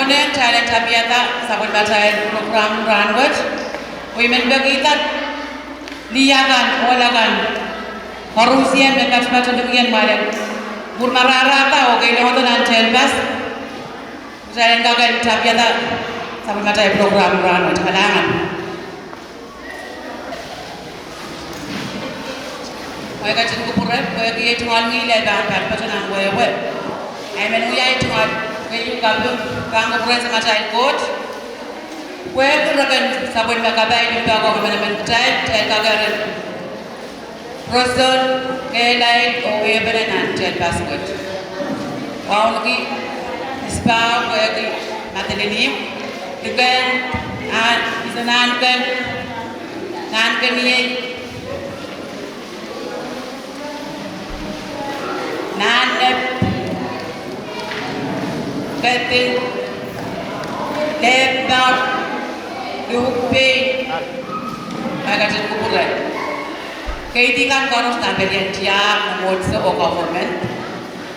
Kemudian Thailand tabiata sabun bacain program ranwat, women begitan liagan, olagan, Marusian dan baca demikian malam. Burmarara tahu kalau itu nanti elbas, saya enggak tabiata sabun bacain program ranwat kalangan. Mereka cukup berat, mereka itu ngalmi lebar, baca nang web. Amen uyai tuan, kayu kabu, kanggo berat sama saya coach. Web rakan sabun makabai di bawah mana-mana cai kagaran. Roson, kelai, owe berenan cai basket. Wau lagi, isbau lagi mata ini, juga bisa nankan ni. Nanep Ketil Lebar Yupi Agak cukup berat. Keitikan korus sampai yang tiap membuat sebuah government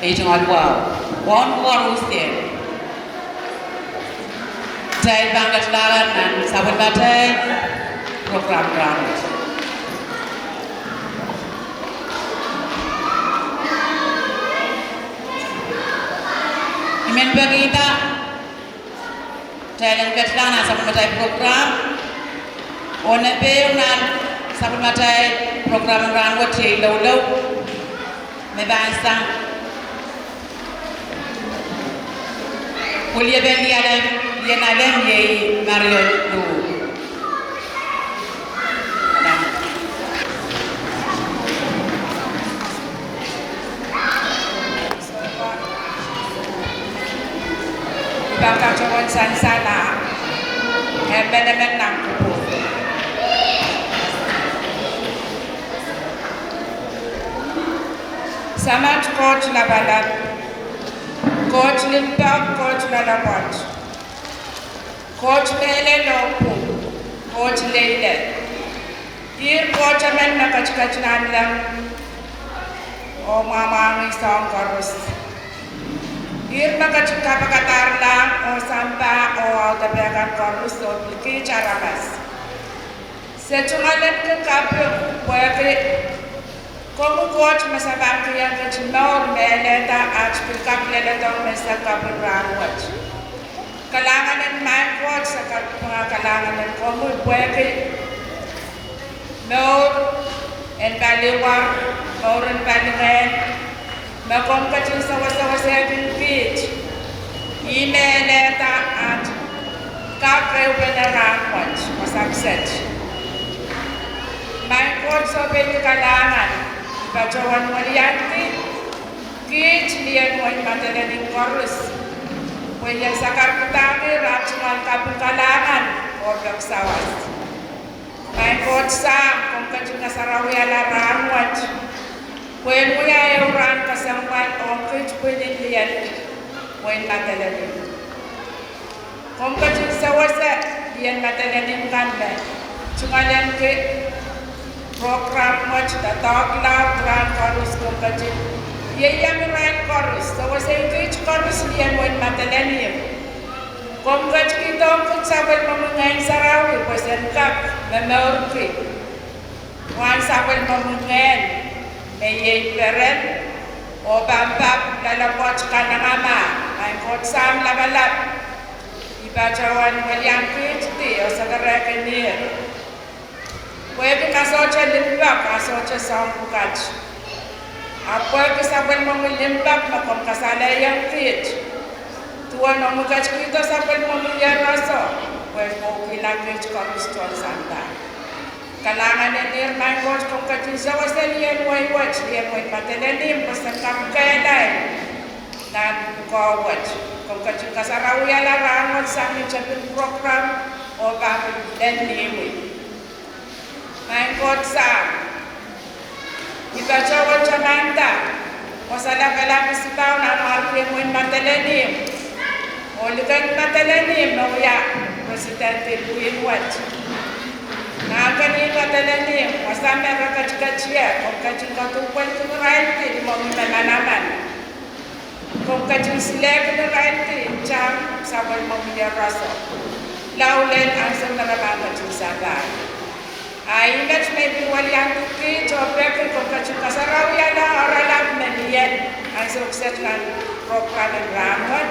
itu nggak wow. One korus dia. Saya bangga selaran dan sahabat batai program. Imen bagita Thailand ketlana sabun matai program ona peunan sabun matai program ranwat ye low me bangsa kuliah bendi ada yang alem ye Mario tu Bakal cawan sana, benar-benar nampu. Sama coach la balad, coach limpak, coach la lapat, coach lele lopu, coach lele. Dir coach amen nakach nanlang, o mama ngisong karus. Irma kapakatar lang o sampa o tabiakan korus o pilki caramas. Secungalan ke kapyo buaya komu coach masabang kaya kecimor meleta ach pilkap leletong mesa kapyo ranwat. Kalangan ng my coach sa mga kalangan ng komu buaya Nor and baliwar, nor and baliwen. Makom kacil sawa-sawa saya pinpit. Email eta at kakrew beneran wat masakset. May coach sa kalangan. Bacawan malianti. Kich liyan mo yung matalaning chorus. Pwede sa karputami rachuan kalangan o baksawas. May coach sa kung kacil na sarawi alaran wat. When we are around kasampan o kich pwede liyan when matalanin. Kung kacil sa wasa, liyan matalanin kanda. Chungalan ke program much the talk loud grand chorus kung kacil. Yayang grand chorus. So wasa yung kich chorus liyan when matalanin. Kung kacil ito ang kutsabal mamungayin sa rawi, pues yan kap, mamaurki. Wan sabal mamungayin. May peren o bambap lalapot ka na ama ay kotsam labalap ibacawan walyang kiti o sa karakanir pwede kasocha limbak kasocha sampukat pwede sabal mo limbak makom kasala yung kit tuwan o mukach kito sabal mo raso pwede mo kinagkit komistuan sanda kalangan ni my coach kung kacil sa wasa liyan watch liyan matalanim basta kapkayaday na kawat kung kacil kasarawi alaran sa amin chapin program o bakit den liwi my coach sa ibacawan chamanta o sa lagalang isipaw na marpi mo matalanim o ligan matalanim na uya presidente buin watch Nakakani matalanim, masama kakachikachia, kung kachikatupan kumurahin, di mo minanaman. Kung kajusilek na kaiti, jam sabay mamilya raso. Laulen ang sa narabang kajusagay. Ay, image may biwali ang tuki, jobek kung kajukasaraw yan na oralag meniyen ang sukset ng program ng ramot.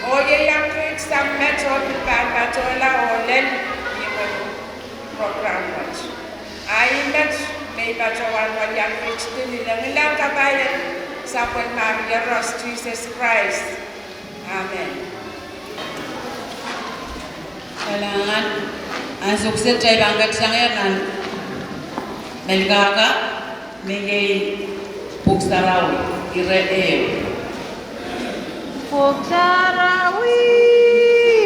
O yang kit sa metro pagpapatola olen yung program mo. Ay, image may bacawan wali ang kit din nilang kabayan sa Maria Ross Jesus Christ. Amen. Kailangan ang sukset ay banggat sa ngayon melgaga may pugsarawi ireo pugsarawi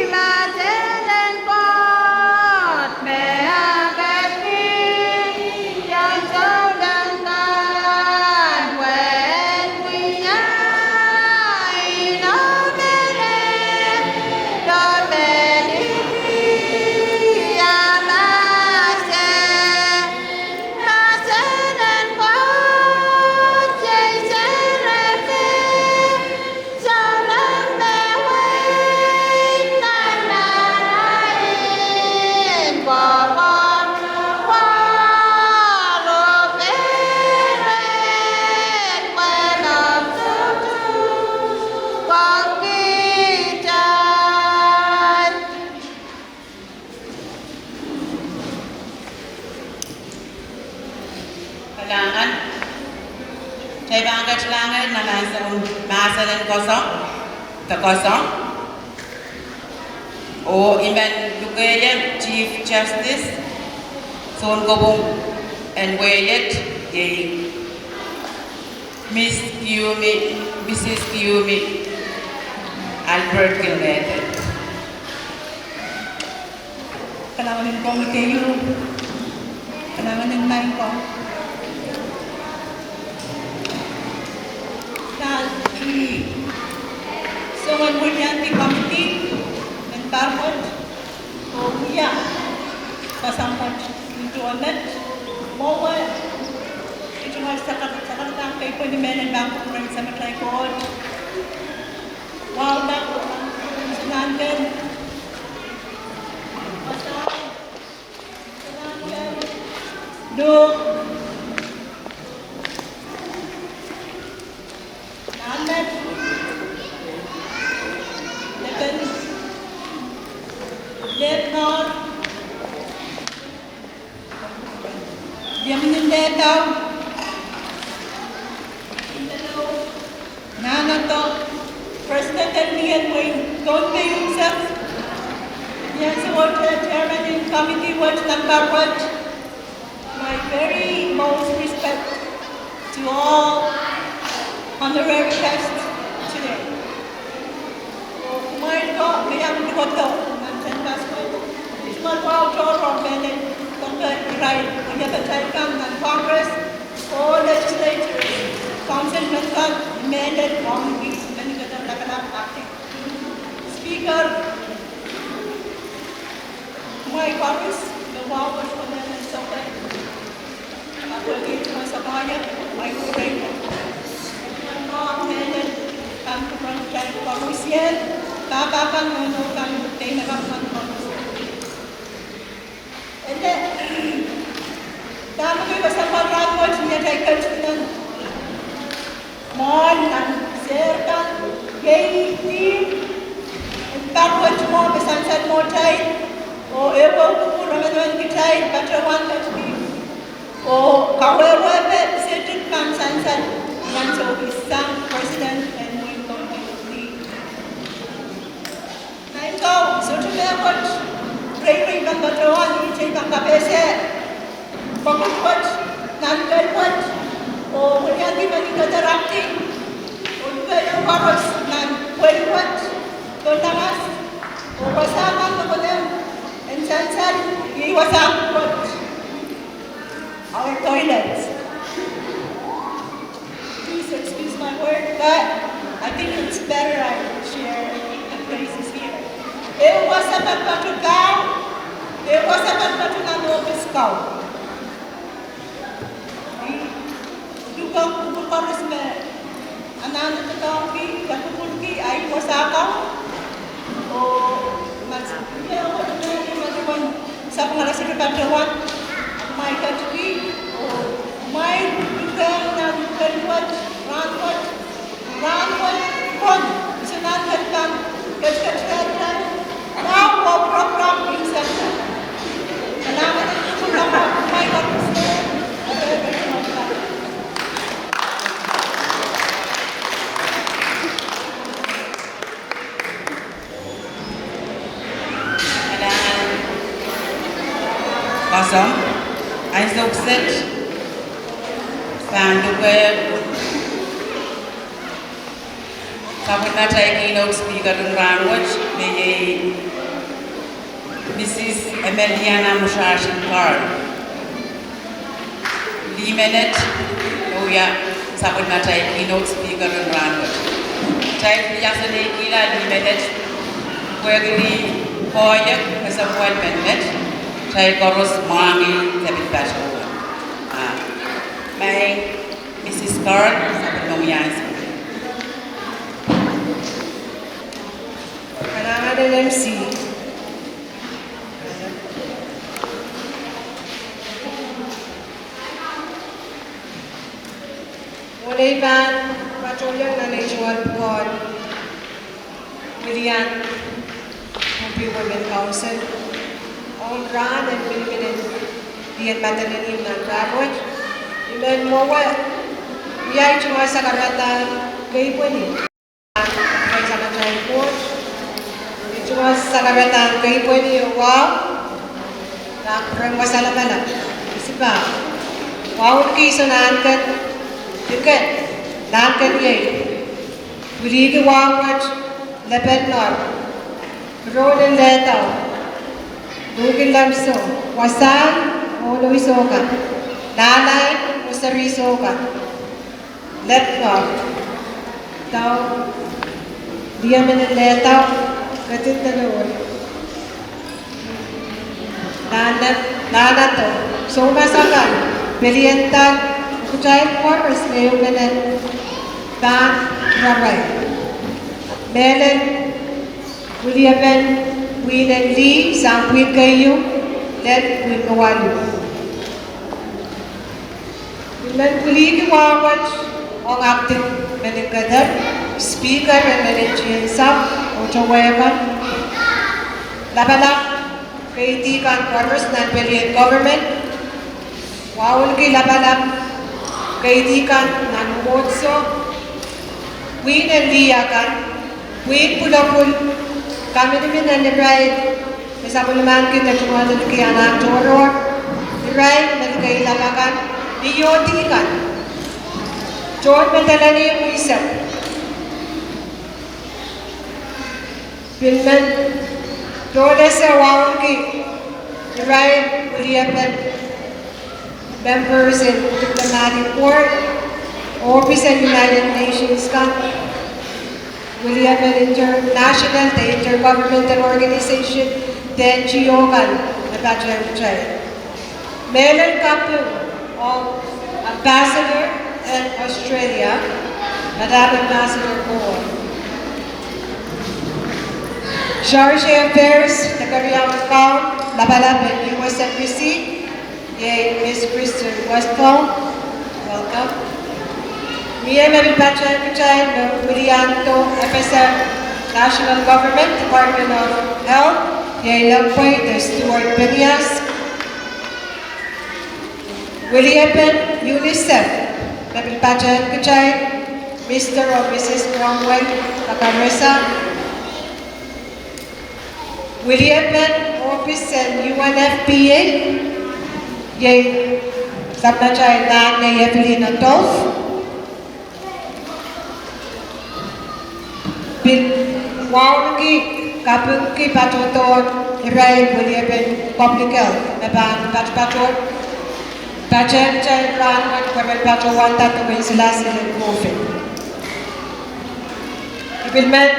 madelen pot meagati yang saudan kan wen winya ino mele do mele kailangan sa ibang kailangan na nasa masalan kosong o iman lukaya Chief Justice Son Gobong and Wayet Mrs. Kiumi Albert Gilnete. Kailangan ng komite kailangan ng nine ko. So when we're young, the committee and Barford, pasampot into a net, more ito nga sa katang kay pwede men and Barford rin sa matay ko. Wow, na po ang sinangan. Do Namet Levens Levnor Diaminindetaw Nanato President Elmian Wayne don't pay himself. Yes, what chairman in committee watch number watch. My very most respect to all honorary guests today. Kumain may ang dugoto ng San Pasco. Ismal wow Toro Bennett, Dr. Irai, Uyabataykan ng Congress, all legislators, councilmen, amended long weeks, Manigatang Lakanap acting. Speaker, my Congress, the wow was for them and so forth. Working for Sabaya, my great amended ang project Congressian, tabakan mo kang tinagapan Congress. And then, tama ko ba sa pag-raport niya kay Kachunan? Mon, ang serkan, gay team, and pag-watch mo, besansan mo tayo, o ewan ko po naman kitay, batawan ka to o kawewewe sejud kansansan yang so isang president and we community. Na ito, so to mewat, ray kang batawan, ichay kang kapese, pagkutwat, nangalwat, o kaya di manikadarapti, o iba yung paros ng kwelwat, tonamas, o pasaman ko dem, and sansan, iwasang kwat. Our toilets. Please excuse my word, but I think it's better I share the places here. It was a pagpatugaw. It was a pagpatugaw. Dugang kubukaros me. anano to tawki, yakukulki, ay wasakaw. O mas kaya ako nagmamatawan sa pangalasig na pagkawan, may katuki, o may lugar na lugarwat, ranwat, kon, isunatan lang, kachkachkatan, nawa, prap, minsan. Salamat at salamat, may katuki, Kosong, ay sukset, Sanduker, Sabot na tayo keynote speaker ng Ranwatch, may Mrs. Emeliana Mushashin Carl. Limenet, Oya, sabot na tayo keynote speaker ng Ranwatch. Tayo piyasan na ikila, Limenet, Kwegli, Koyak, kasabuan Menet, tayo koros Mangi, Sabit Basho. May Mrs. Carl, sabot ng Yansi. Kailangan ng MC. Mulai ban patrolling na National Board, William, Happy Women Council, on Ran and William Dian Matananim ng Rawat, Iman Mowa, Yay cuma sa karatan kay Pwede. Ay sa National Board, cuma sa karatan kay Pwede, wow, nakurang masala pala. Kasi ba, wow, kiso na angkat, Dikkat, nangkat yay. Budi wawat lepen nor. Rolen letaw. Bugin lamso. Wasan o luisoka. Nanay o sarisoka. Let nor. Tau. Dia meneletaw. Katit na noon. Nanato. So masakan. Belientan. Giant farmers ngayon ganan dan rabay. Melen, Williamen, Winan Lee, Sangwin kayo, let Win Kawalu. Winan Kuli Kiwawat, ang active Meningadar, Speaker and Menenjian Sap, o Chaweban, Labalak, Kaitikan Quarters, non-Belian Government, Wawul ki Labalak, Kaidikan ng Motso, Win and Liakan, Win Pulapul, kami namin na ni-ride, isa po naman kita tumalan kaya na Toror, ni-ride, nalagay labakan, niyotikan, John Matalani yung isip, Pilman, Dole sa Wawaki, ni-ride, Uliapan, members in diplomatic court, office and United Nations Council, William and International, the Intergovernmental Organization, the NGO-kan, Nabajan Melon Kapu of Ambassador in Australia, Madam Ambassador Moore. Charge Affairs, the Korean Account, Labalab and US Embassy, Yay, Miss Kristen Westphal, welcome. Mia Maripachan Kuchay, Willianto, FSM, National Government, Department of Health, Yay Lampoy, the Stuart Benias, William UNICEF, Maripachan Kuchay, Mr. or Mrs. Cromwell, Kakaresa, William Office and UNFPA, Yay, sabna chay na na Evelyn Tof. Bin wow ki kapung ki patuton iray boleh ben public health na ban patuton. Tajem chay ran mat kwabel patuwan tatu ben sila sila COVID. Ibilman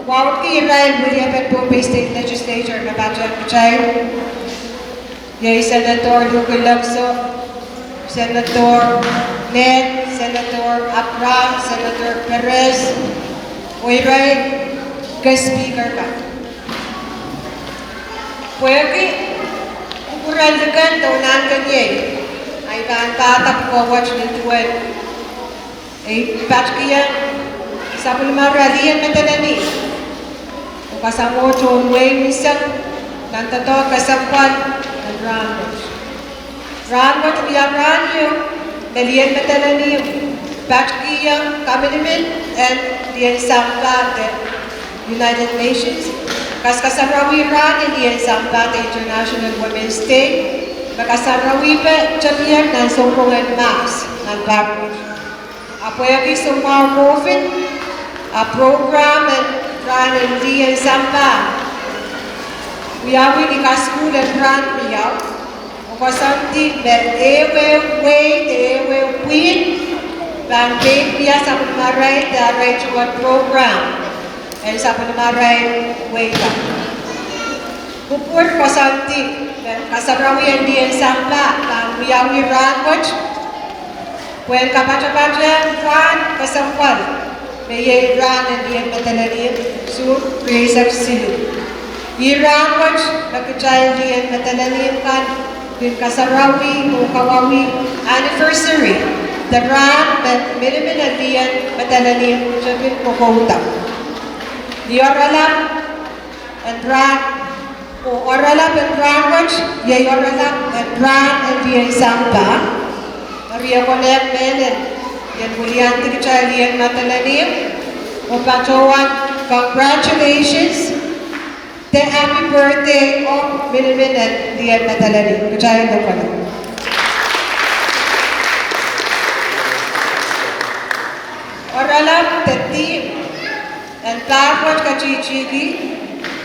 wow ki iray boleh ben Bombay State Legislature na bajan chay. Yay, Senator Luque Lagso, Senator Ned, Senator Abram, Senator Perez, Oiray, ka-speaker ka. Pwede, ukurandagan daw naan kanyay, ay kaan-tatap ko watch nituan. Ay, patch kaya, isa po naman ralihan matanani. O kasamo, John Wayne, isang, nantato, kasampan, ng Ramos. Ramos, biyaran niyo, nalihan matanani, patch kaya, kami namin, and diyan sampa, United Nations. Kasarawi ran diyan sampa, International Women's Day. Makasarawi pa, Javier, ng sumpungan mas, ng Bapos. Apo yung sumpa COVID, a program and ran diyan sampa. Wiyawi ni ka-school and ran wiyaw. O kasamti, met ewe queen, ban babe niya sa pagmaray, the ritual program. And sa pagmaray, wait up. Pupur kasamti, kasarawi ang diyan sampa, ang wiyawi ran watch. When kapacha-pacha ran kasampal, may ran and diyan matalanin, so praise of silu. Iran watch, nagkajay diyan matalanin kan, yung kasarawi o kawawi anniversary. The ran, minimin diyan matalanin, sabihin ko kautang. Di oralam and ran, o oralam and ran watch, yay oralam and ran and diyan sampa. Maria Colette Menen, yan bulian tigchay diyan matalanin. O pachowan, congratulations. The happy birthday of Minimin and diyan matalanin. Kachay na pala. Oralam, the team. And Tarwat Kachichigi,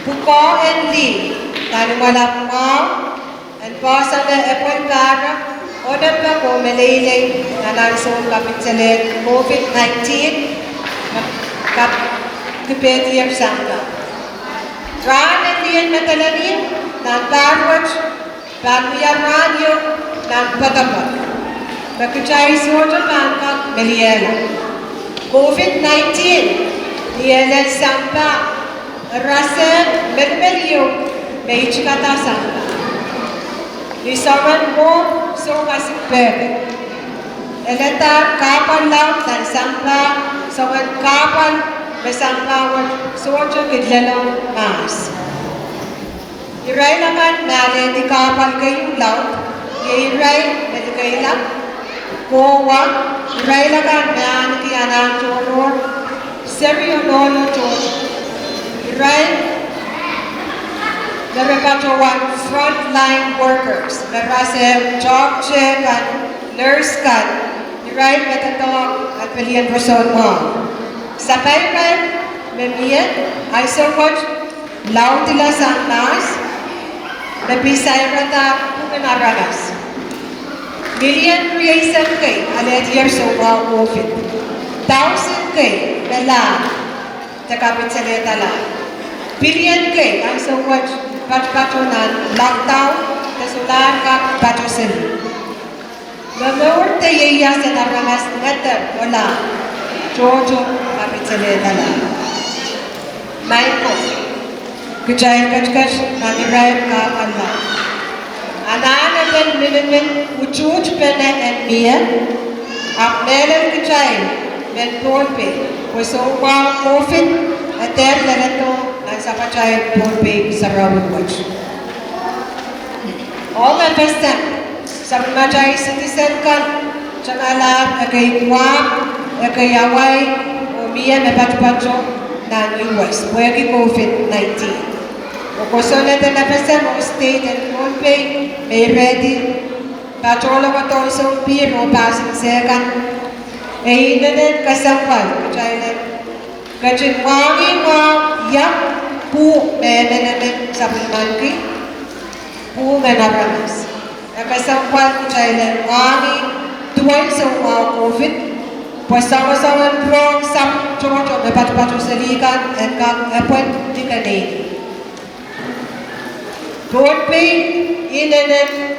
Puko and Lee, Tanumalap Mau, and Posa na Epon Kara, Odan pa ko Malayling, Nanansong Kapitsalit, COVID-19, Kapitipeti of Sangka. Ran and Lian Matalanin, Nan Tarwat, Pagmiyan Radio, Nan Patapat. Magkachay Soto Bangkok, Maliela. COVID-19, Niyalan sampa, rasa bermeliu, may chikata sampa. Isawan mo, so kasipere. Eleta kapal lang tan sampa, sawan kapal, may sampa wan, sojo kidlalang mas. Iray naman, naliti kapal kayong laut, iray, naligay lang, kowang, iray lagan, naliti anang choror, Serio Nolo to right the Repato one frontline workers, the Rasem job check and nurse can right Metatog at Pilihan Roson Mall. Sa payment, Memiet, I so much loud tila sa nas, napisay rata pumanaranas. Million creation kay alet year so wow COVID. 1,000 kay dala sa kapitsaleta lang. Billion kay ang so much patpatonan lockdown kasulaan ka patosin. Lamawar tayaya sa naranas ngater wala. Jojo kapitsaleta lang. Maiko. Kuchayan kachkash nanirayan ka Allah. Anana ben minimin uchuch pene and miya. Apnelan kuchayan. Ben Porpe, pues so wow COVID, ater na nato ang sapachay Porpe sa Rawon Watch. All my best time, sa pamachay citizen kan, tsaka lahat akay Guam, akay Hawaii, o miya na patpacho ng US, pwede COVID-19. O kuso na din na basta mo state and Porpe, may ready, patrolo ko to isang piro, passing second, eh, inanin kasampal, kacainan. Kacin wangi wang yak pu menenanin sa pulmanki, pu menaranas. Kasampal kacainan wangi tuwai sa wow COVID, pues sama-sama prong sam chocho bepat-patu selikan and kang appoint di kanini. Porpe inanin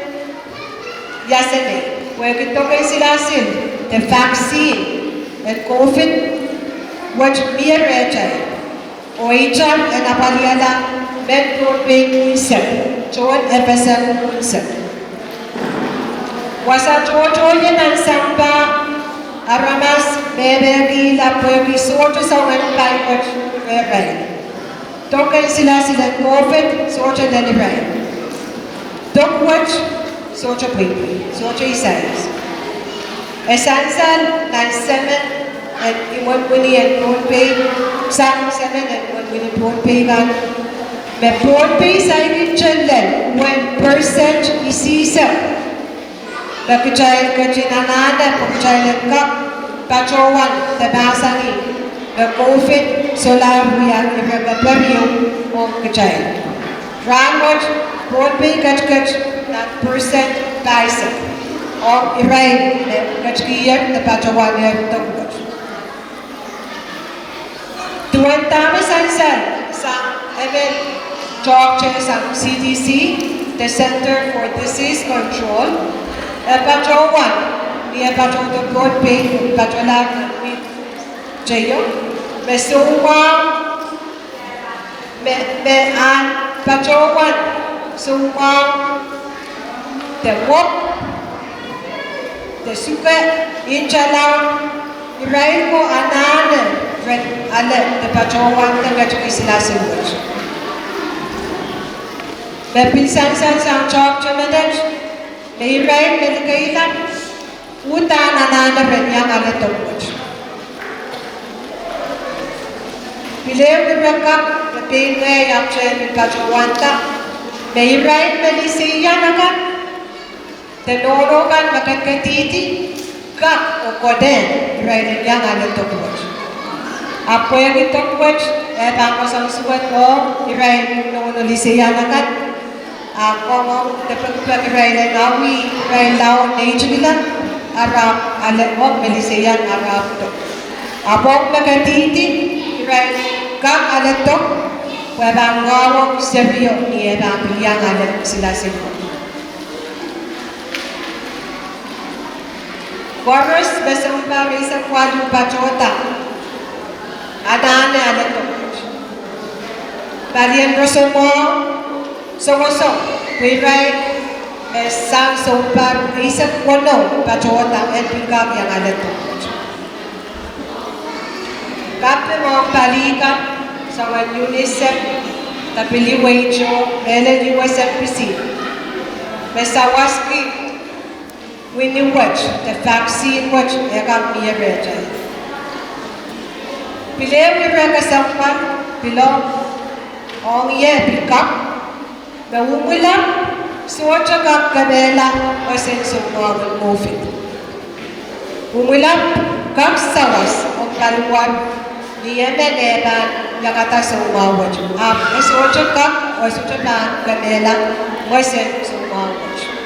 yasene, where kita kay silasin. the vaccine and COVID which mere rejay o ichan and apaliala men broadway unser John Everson unser wasa jojo yan samba aramas bebegi la puebli sorto sa pai which rai token sila COVID sorto delivery don't watch sorto baby sorto size Esansan dan semen and iwan wini and broad pay sang semen and iwan wini broad pay gan me broad pay sa ikinchalen 1% isisa bakijay kajinanada pakijay kap patrowan tabasani the COVID solar huya ibagapariyo o kajay ranwaj broad pay kajkaj that percent basic or iray kachkiyat na pachawanyan tungkol. Tuwan tama sansan sa event talk sa CDC, the Center for Disease Control, pachawan niya pachawan broad pay pachawan ni Jayo, mesuma me an pachawan suma the work the suka inshallah irai ko anane red ale the pachawan the gachki sila sewaj the pinsan sang chok chamadet the irai the kailan utan anane red yang ale tokoj bilew the rakap the pingwe yapchen the pachawan ta the irai the lisiya nakan tenorokan makakatiti kak o koden right yang ada tokwach apa yang tokwach bangko sang suat ko right no lisiya nakat ako mo dapat right nawi right lao nature nila arab ale mo lisiya arab to apa makatiti right kak ada tok bangko serio ni bang yang ada sila sila Boris besumpa mesa kwaju pachota. Adane ada to. Balian rosomo somoso. We right sang sumpa mesa kwano pachota and pickup yang ada to. Kapte mo balikan sa UNICEF tapili wejo ele USFPC. Mesawaski when you watch the vaccine watch eka miya reja. Pilew ni reka sampan below ong ye pikap the umulam suwacha kap kabela o senso ng COVID. Umulam kap sawas o kaluwan ni emeneban yakata sa umawaj. Suwacha kap o suwacha kabela o senso ng umawaj.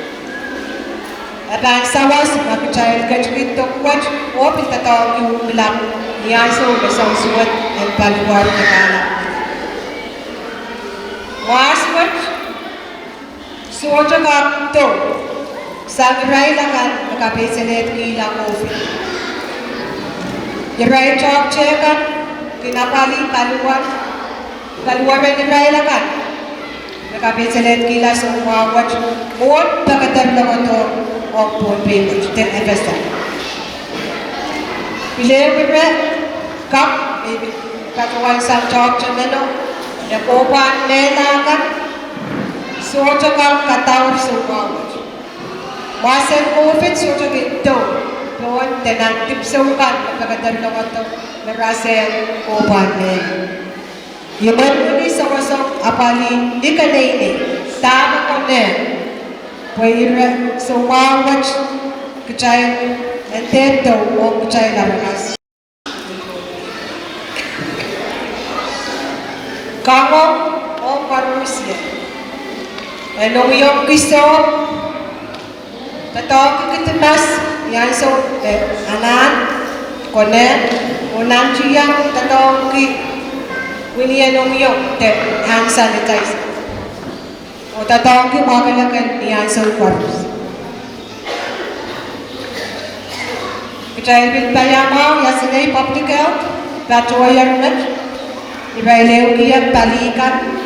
Abang sawas makichay kachkit tokwat o pitatawag yung ulam niyaso besang suwat ang paluwar na kala. Waswat suwat ang to sa giray lakan makapisalit kila COVID. Giray chok chekan kinapali paluwar paluwar ang giray lakan makapisalit kila sa umawat o pagkatarlang ito of board papers, 10 FSM. Pilew cup, maybe katuan sa job chameno, nakupan nelakan, soto kang katawar sa umawat. Masan COVID, soto gito, doon tenantip sa ukan, napakadalawa ito, narasen kupan nela. Yaman uli sa wasong apali, di ka na ini, tama ko na. Pwede sa umawat kacay and teto o kacay labanas. Kamo o parusya. Ano yung kiso? Tatawag kita mas yan so anan kone unan chiyang tatawag ki winiyan yung hand sanitizer. O tatawag yung mga kalakan niyan sa kwartos. Kecil bin Payamau, Yasinay Public Health, Patoyan Met, Ibaileu Giyak Balikan,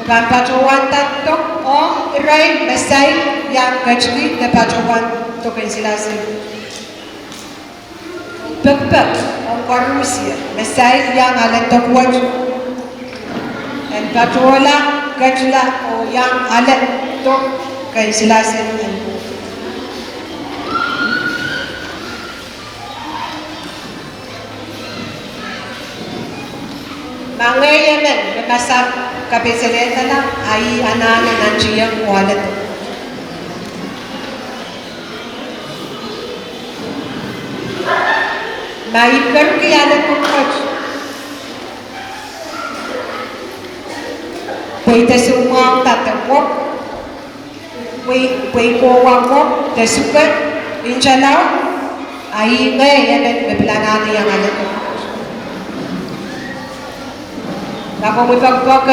Bukan Patowan Tato, o Iray Mesay Yang Gachli, the Patowan Tokensilasi. Pagpag, ang Karusia, Mesay Yang Aletokwat, and Patola Gachla, o Yang Aletokensilasi. Mangayaman, namasab kapisaleta lang ay anana ng siyang wallet. Maipar kiyalan mo coach. Pwede sumang tatapok. Pwede kuwang mo, tasukat, inshallah, ay ngayaman, mabilangan niyang alat mo. Ako may pagpag,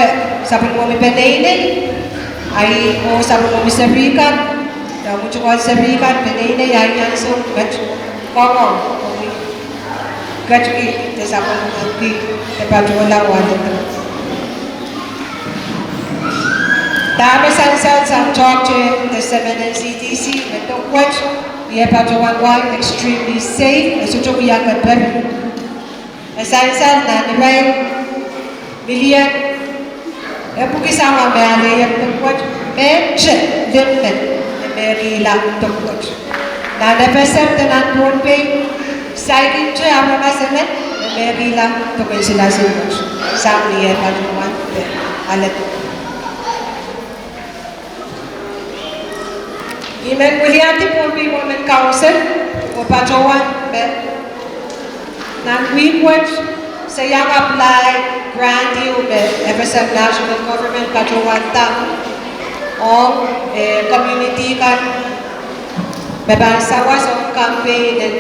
sabi mo may panainay, ay o sabi mo may sabikan, daw mo tsukad sabikan, panainay, ay yan so, kongong, gachki, sabi mo ang tepat wala wala. Dami sansad sa Chokche, the 7 NCTC, Metokwaч, iya Patuanwag, extremely safe, nasuchok iyakan pari. Sansad na nilay, Bilian, kisama may yang tungkot, medyo limit na may ilang tungkot. Na napasar tanan po pay, citing siya ang mga sanet, na may ilang tungkot sila sinuch. Sa niya panuwan, alat. Iman Williati po pay Women Council, o Pachowan, non-weak sa yang apply grant you FSM national government Pachuanta o community kan mabansawas o campaign and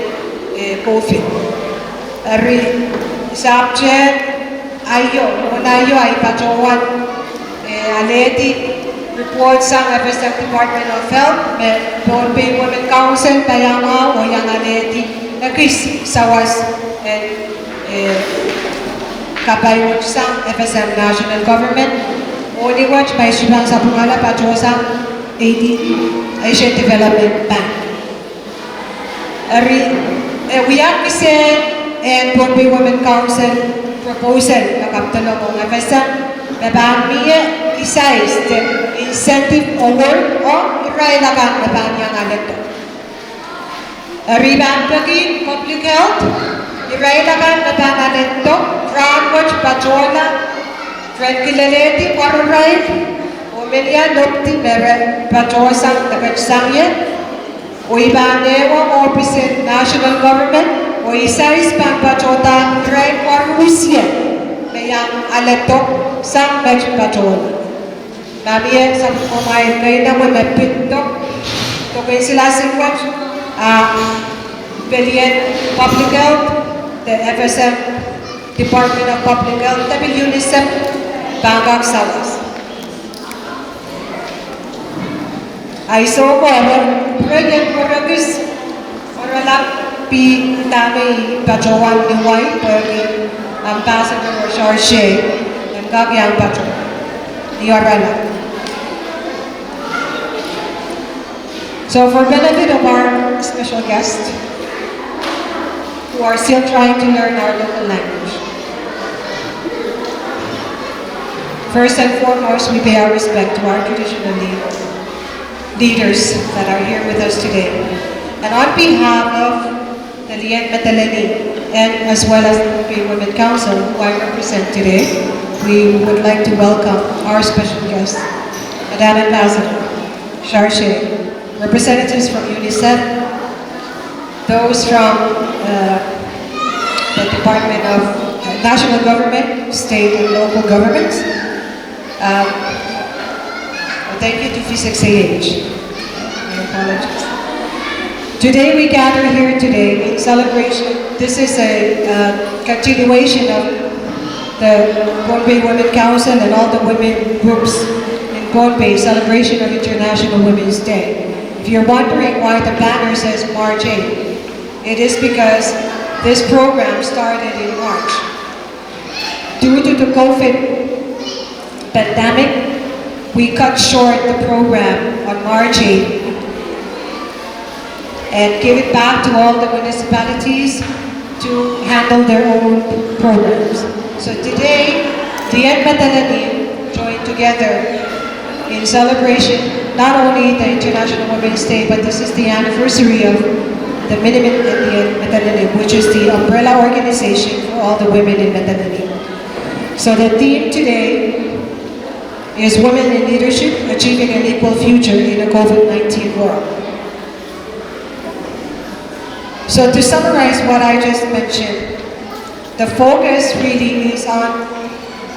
COVID. Ari subject ayo ay Pachuan aleti report sa FSM Department of Health Philippine Women Council Payama o yang aleti nakis sawas and Kapayot sang FSM National Government, Odiwatch by Shibang Sapungala Pachosa Asian Development Bank. We have and Philippine Women Council proposal na kaptalong ng FSM na bahamiya isais the incentive award o irailakan na bahanyang alito. Ribampagi Public Health, irailakan na bahanyang alito, Francoch Pachola, Fred Kilaleti, Pararay, Omelia Dokti, Mera Pachosang Nagatsangyan, o Ibanewa Office National Government, o Isais Pampachota, Ray Parusia, Mayang Aletok, Sang Mech Pachola. Mamiyan sa kumain kayo na mo napintok, ito kayo sila singwat, Billion Public Health, the FSM Department of Public Health, UNICEF, Bangkok Sawas. Ay so ko, President Moragis, Oralak P. Tami Pachowan Niway, Pergi, Ambassador Charche, and Gagyang Pacho, the Oralak. So for benefit of our special guests, who are still trying to learn our local language, first and foremost, we pay our respect to our traditional leaders that are here with us today. And on behalf of the Lian Matalani and as well as the Philippine Women Council, who I represent today, we would like to welcome our special guest, Madam Ambassador Charche, representatives from UNICEF, those from the Department of National Government, State and Local Governments. Thank you to P6AH. My apologies. Today we gather here today in celebration. This is a continuation of the Pohnpei Women Council and all the women groups in Pohnpei, celebration of International Women's Day. If you're wondering why the banner says March 8, It is because this program started in March. Due to the COVID pandemic, we cut short the program on March 8th and give it back to all the municipalities to handle their own programs. So today, Dian Madalanin joined together in celebration not only the International Women's Day, but this is the anniversary of the Minimin Dian Madalanin, which is the umbrella organization for all the women in Madalanin. So the theme today is Women in Leadership, Achieving an Equal Future in a COVID-19 World. So to summarize what I just mentioned, the focus really is on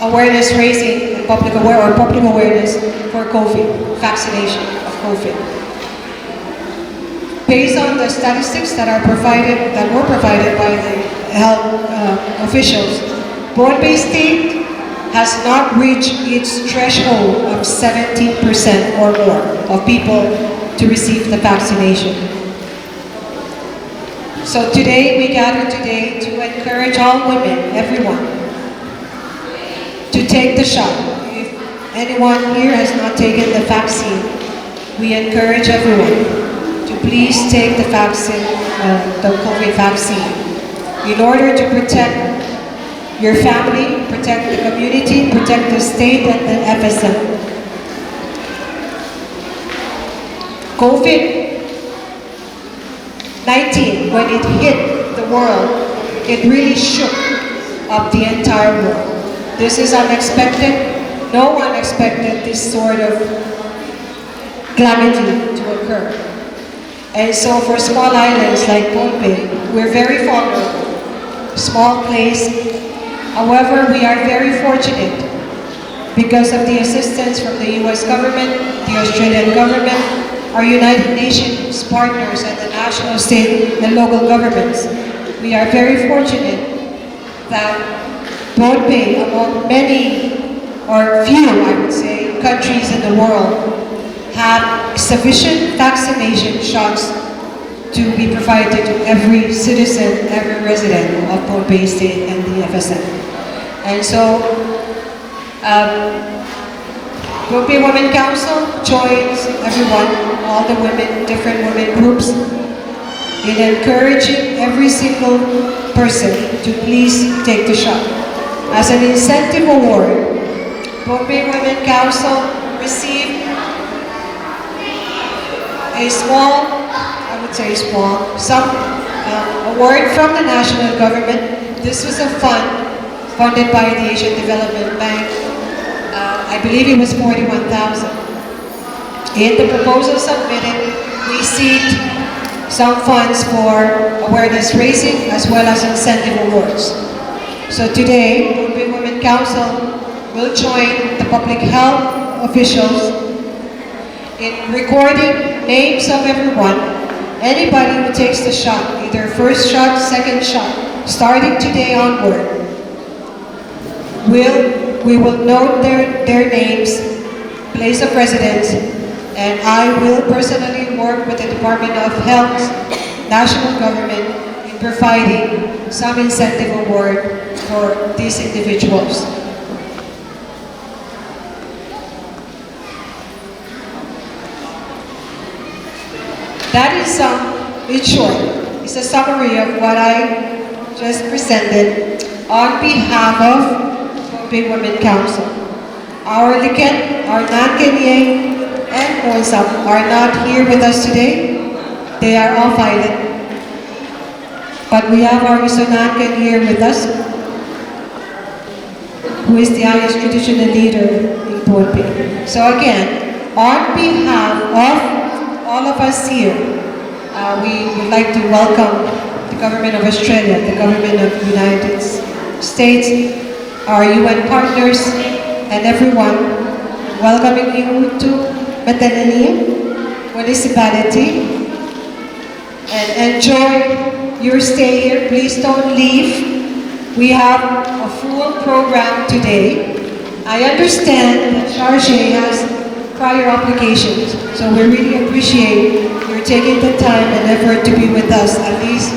awareness raising and public awareness for COVID, vaccination of COVID. Based on the statistics that were provided by the health officials, Bohol Bay State has not reached its threshold of 70% or more of people to receive the vaccination. So today, we gather today to encourage all women, everyone, to take the shot. If anyone here has not taken the vaccine, we encourage everyone to please take the vaccine, the COVID vaccine, in order to protect your family, protect the community, protect the state and the FSM. COVID-19, when it hit the world, it really shook up the entire world. This is unexpected. No one expected this sort of calamity to occur. And so for small islands like Bohol Bay, we're very vulnerable. Small place. However, we are very fortunate because of the assistance from the US government, the Australian government, our United Nations partners and the national, state, and local governments. We are very fortunate that Bohol Bay, among many, or few, I would say, countries in the world, have sufficient vaccination shots to be provided to every citizen, every resident of Bohol Bay State and the FSM. And so, Bohol Bay Women Council joins everyone, all the women, different women groups, in encouraging every single person to please take the shot. As an incentive award, Bohol Bay Women Council received a small, I would say small, some award from the national government. This was a fund funded by the Asian Development Bank. I believe it was 41,000. In the proposal submitted, we seek some funds for awareness raising as well as incentive awards. So today, Bohol Bay Women Council will join the public health officials in recording names of everyone, anybody who takes the shot, either first shot, second shot, starting today onward. We will note their names, place of residence, and I will personally work with the Department of Health, national government, in providing some incentive award for these individuals. That is in short, is a summary of what I just presented on behalf of Bohol Bay Women Council. Our Liken, our Nankenyang, and Monsam are not here with us today. They are all violent. But we have our Isunanken here with us, who is the highest traditional leader in Bohol Bay. So again, on behalf of all of us here, we would like to welcome the Government of Australia, the Government of the United States, our UN partners, and everyone, welcoming you to Madalanin Municipality, and enjoy your stay here. Please don't leave. We have a full program today. I understand that Charge has prior obligations, so we really appreciate your taking the time and effort to be with us at least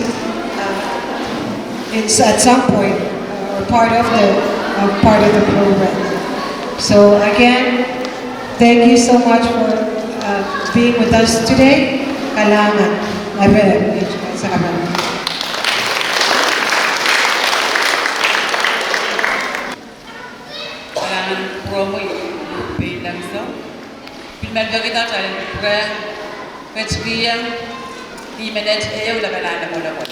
at some point or part of the program. So again, thank you so much for being with us today. Kailangan. I better sa kamera. Kailangan promo yung bilang so. Pinagga kita sa program, petskiyan, di manage ayaw na kailangan mo na po.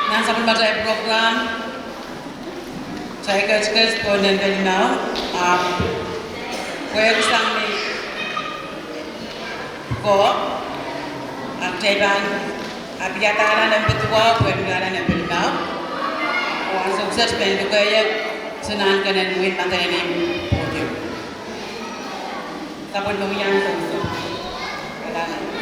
Nasa pagmatay program, saya kerja po nandiyan na, pwede sang ni ko, ang tayban, abiyatalan ng bituwa, pwede nga ng bilinaw, o ang sukses pwede kaya sunahan ka ng win ang kanyang podium. Tapos nung yan sukses, kailangan.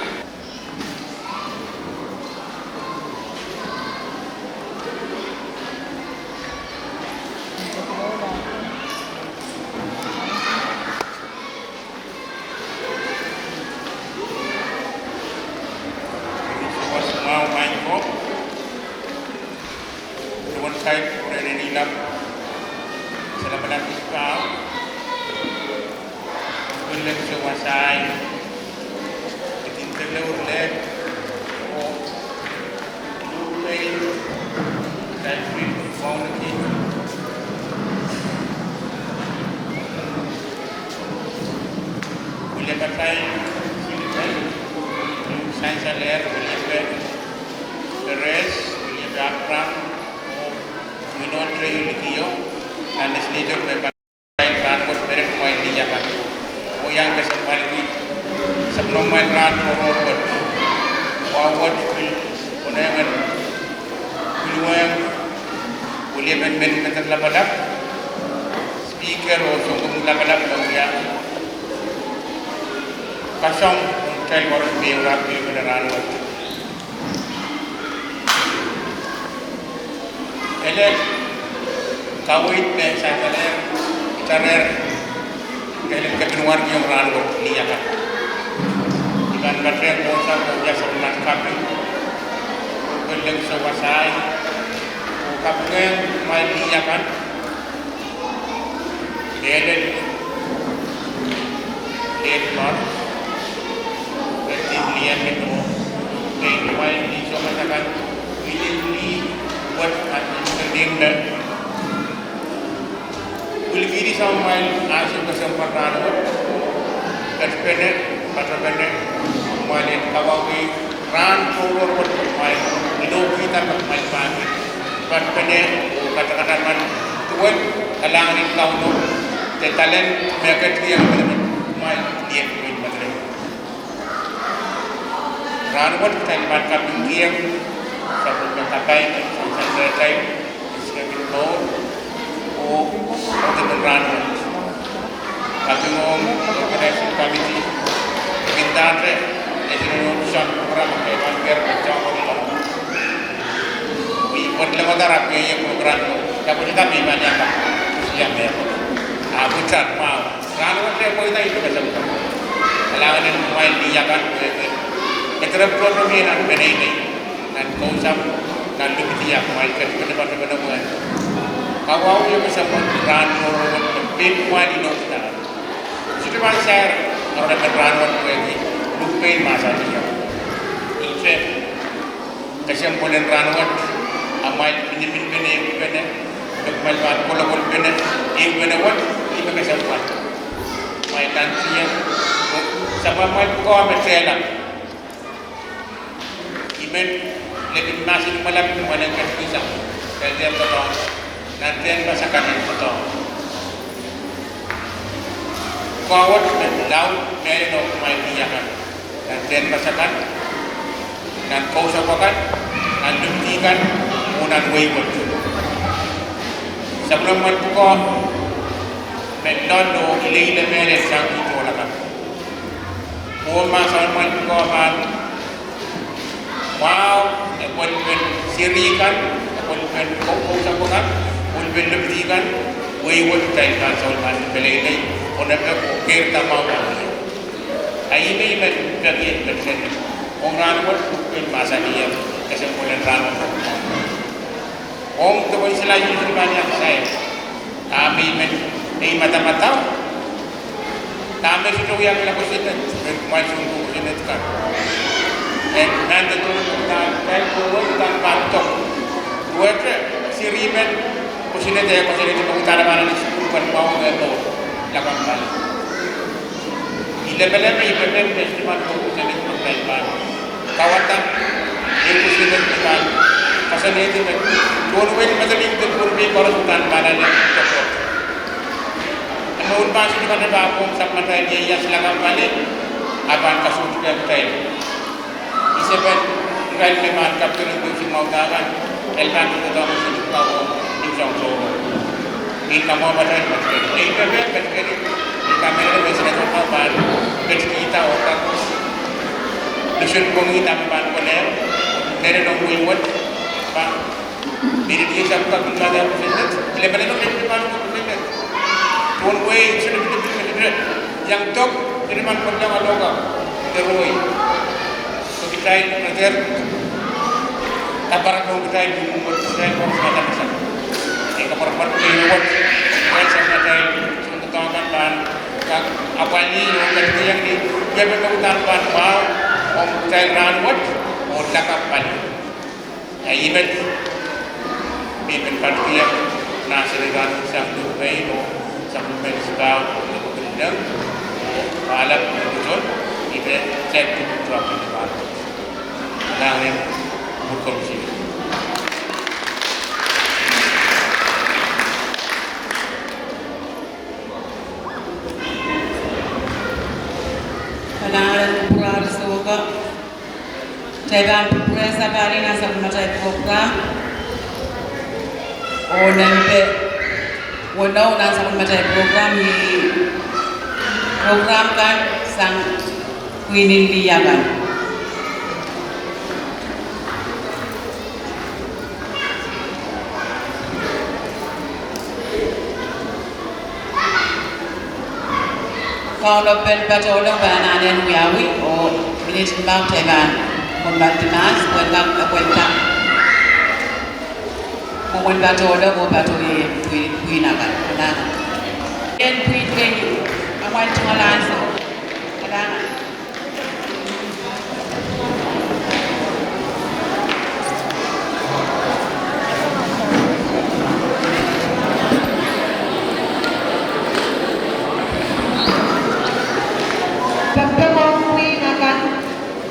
Ahí me iba a perder un rano el más allá que se pone el rano. Om to voy a la yuri banyak saya. Kami mata-mata. Kami sudah yang lakukan itu, macam itu kan. Nanti tu kita turun pantok. Buat si riben, posisi dia utara mana di situ kan mau itu lakukan balik. Ile-ile festival posisi itu kan. Kawatan yang posisi itu kan. Pasal itu kan. Turun macam itu turun koros kan mana ni cokot. Noon pasal itu kan bapak sama saya dia silakan balik. Abang kasut dia betul. Isipin, kahit may markup ko ng busi mautakan, kailangan ko ito ako sa lupa ko, isang solo. Hindi ka mo ba tayo matkari? Hindi ka ba matkari? Hindi ka meron may sinasang kapan, kita o tapos. Lusun kong hinapan ko na yun, meron ang buiwat, pa. Dinidiya sa mga kung nada ako sa init, ilaban na nung hindi pa ako sa init. Tuwan ko eh, sunod ko din yang tok, hindi man ko lang aloka, teroy. Kita ini belajar apa yang kita ini membuat kita yang harus kita bisa. Ini keperluan kehidupan yang saya ada untuk tahukan dan apa ini yang di dia berkebutuhan mau om saya ranwat mau dakap balik. Event event partia nasional sampai bayi sampai sekarang untuk berendam malam betul event saya tutup dengan namin berkomisi. Kailangan purar suka. Jangan purar sabari na sa macam program. O nampe, wala na sa macam program ni program kan sang kuiniliyakan. Kalau berbaca bahana dan wiawi, ini sembang teman, membantu mas, buat baca orang, buat baca kui naga, nah, dan kui tu, awan cuma langsung, kadang.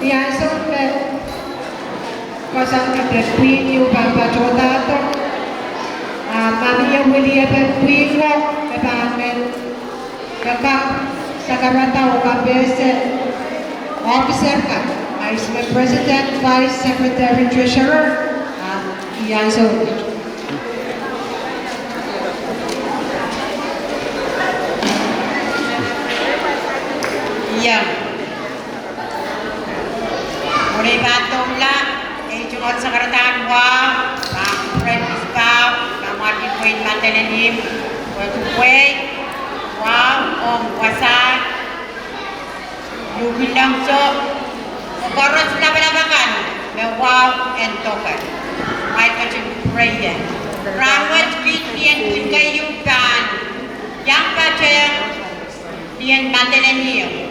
Biasa ke kawasan berkuih ni ubah jodoh tu, mami yang mulia berkuih lo, kebangan, kebab sekarang tahu kabese officer kan, Vice President, Vice Secretary, Treasurer, yang so. Iya. Mulai batung lah, cuma sekarang wah, Fred Isbau, kamar di poin mantan ini, kue, wah, wasan, lu bilang so, koros laban-laban, wow, entokan, mereka cuma prayer, rawat bikian pun kayukan, yang baca, dia mantan ini.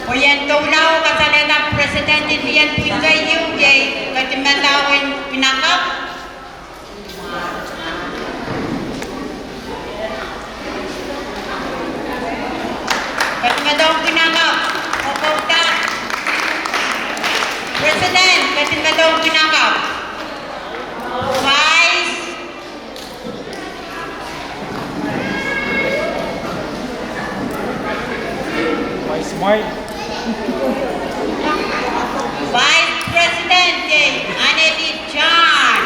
Oyan tulaw kasalita Presidente diyan pingay yung gay katimatawin pinakap. Katimatawin pinakap. Okauta. President, katimatawin pinakap. Vice. Vice Mike. Vice President Anedi John.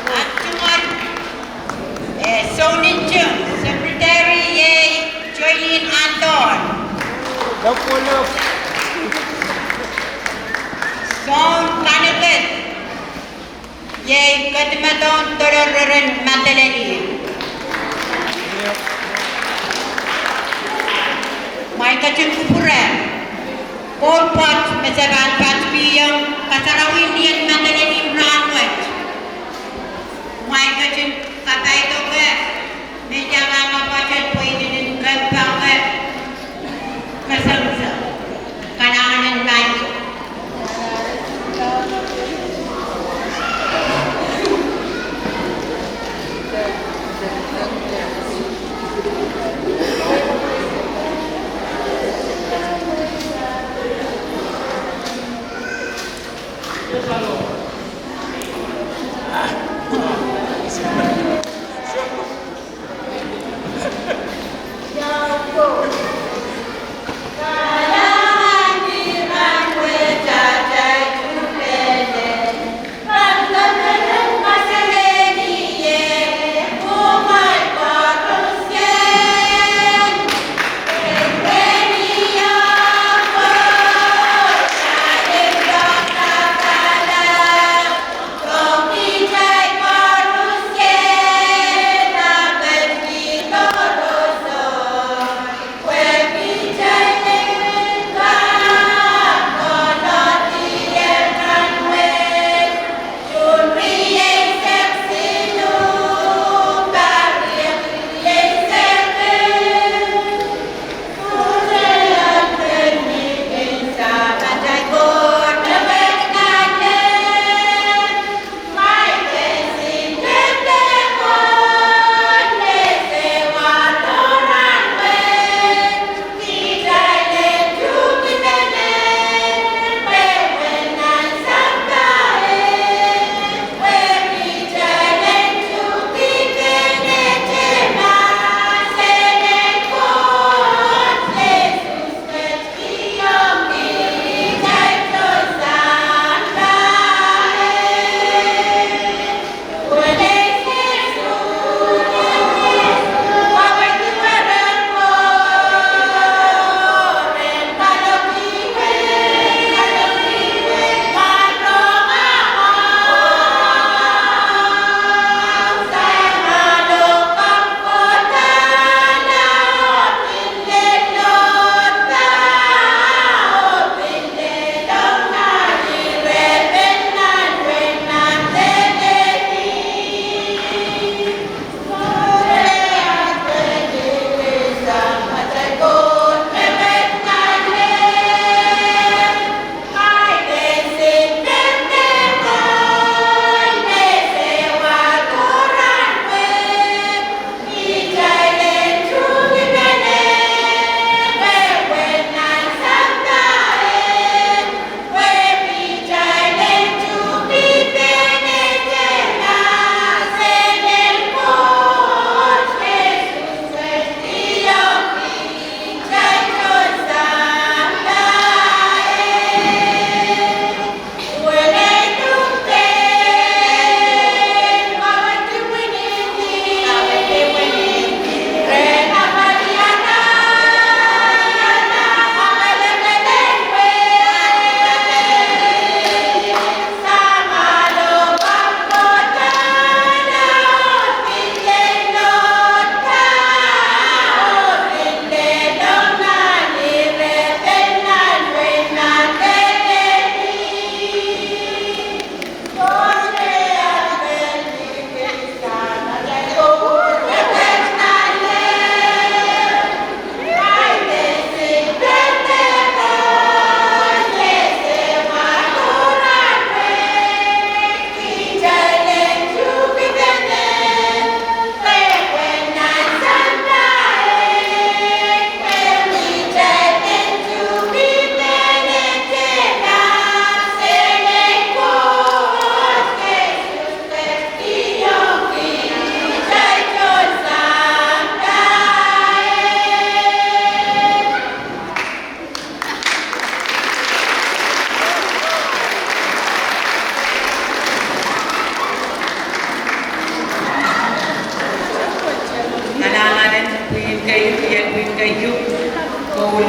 At cuma Sonin Jung, Secretary Joylin Anton. Love. Son Kanagat. Yay, katimaton tororin matalani. Mai kacung kupura. Pol Pot mesaban patbiyang kasarawin dian matalani branwat. Mai kacung kapai toke. Mejangan ngapacat poin din kampang kasangsa. Kanangan naik.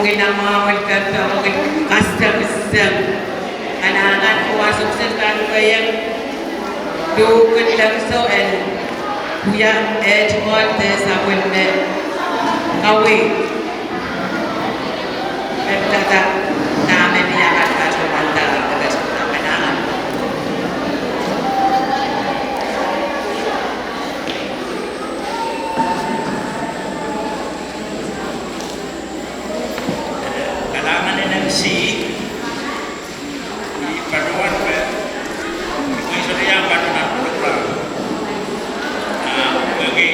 ginamawal ka sa custom system. Kailangan pumasok sa tanong kayang do good so and we are at all this will be away. And that maybe I got to wonder the best of the banana. Kailangan ng MC ipanuan ba kung isa niya paano na program bagi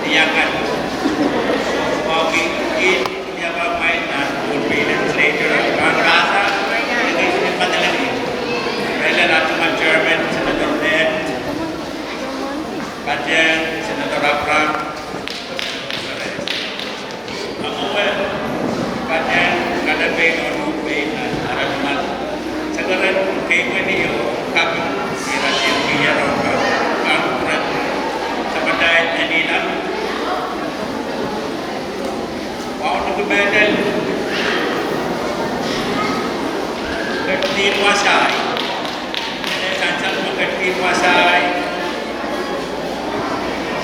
tiyakan bagi niya ba may na would be legislator ang rasa hindi siya madalagi dahil na cuma Chairman Senator Ned Kajen Senator Abram Kajen kada pay on pay na araman sagaran kay niyo kami sira yung biyaro ang sa padayan kanina wow nagbedan kertin wasay ada sansal kertin wasay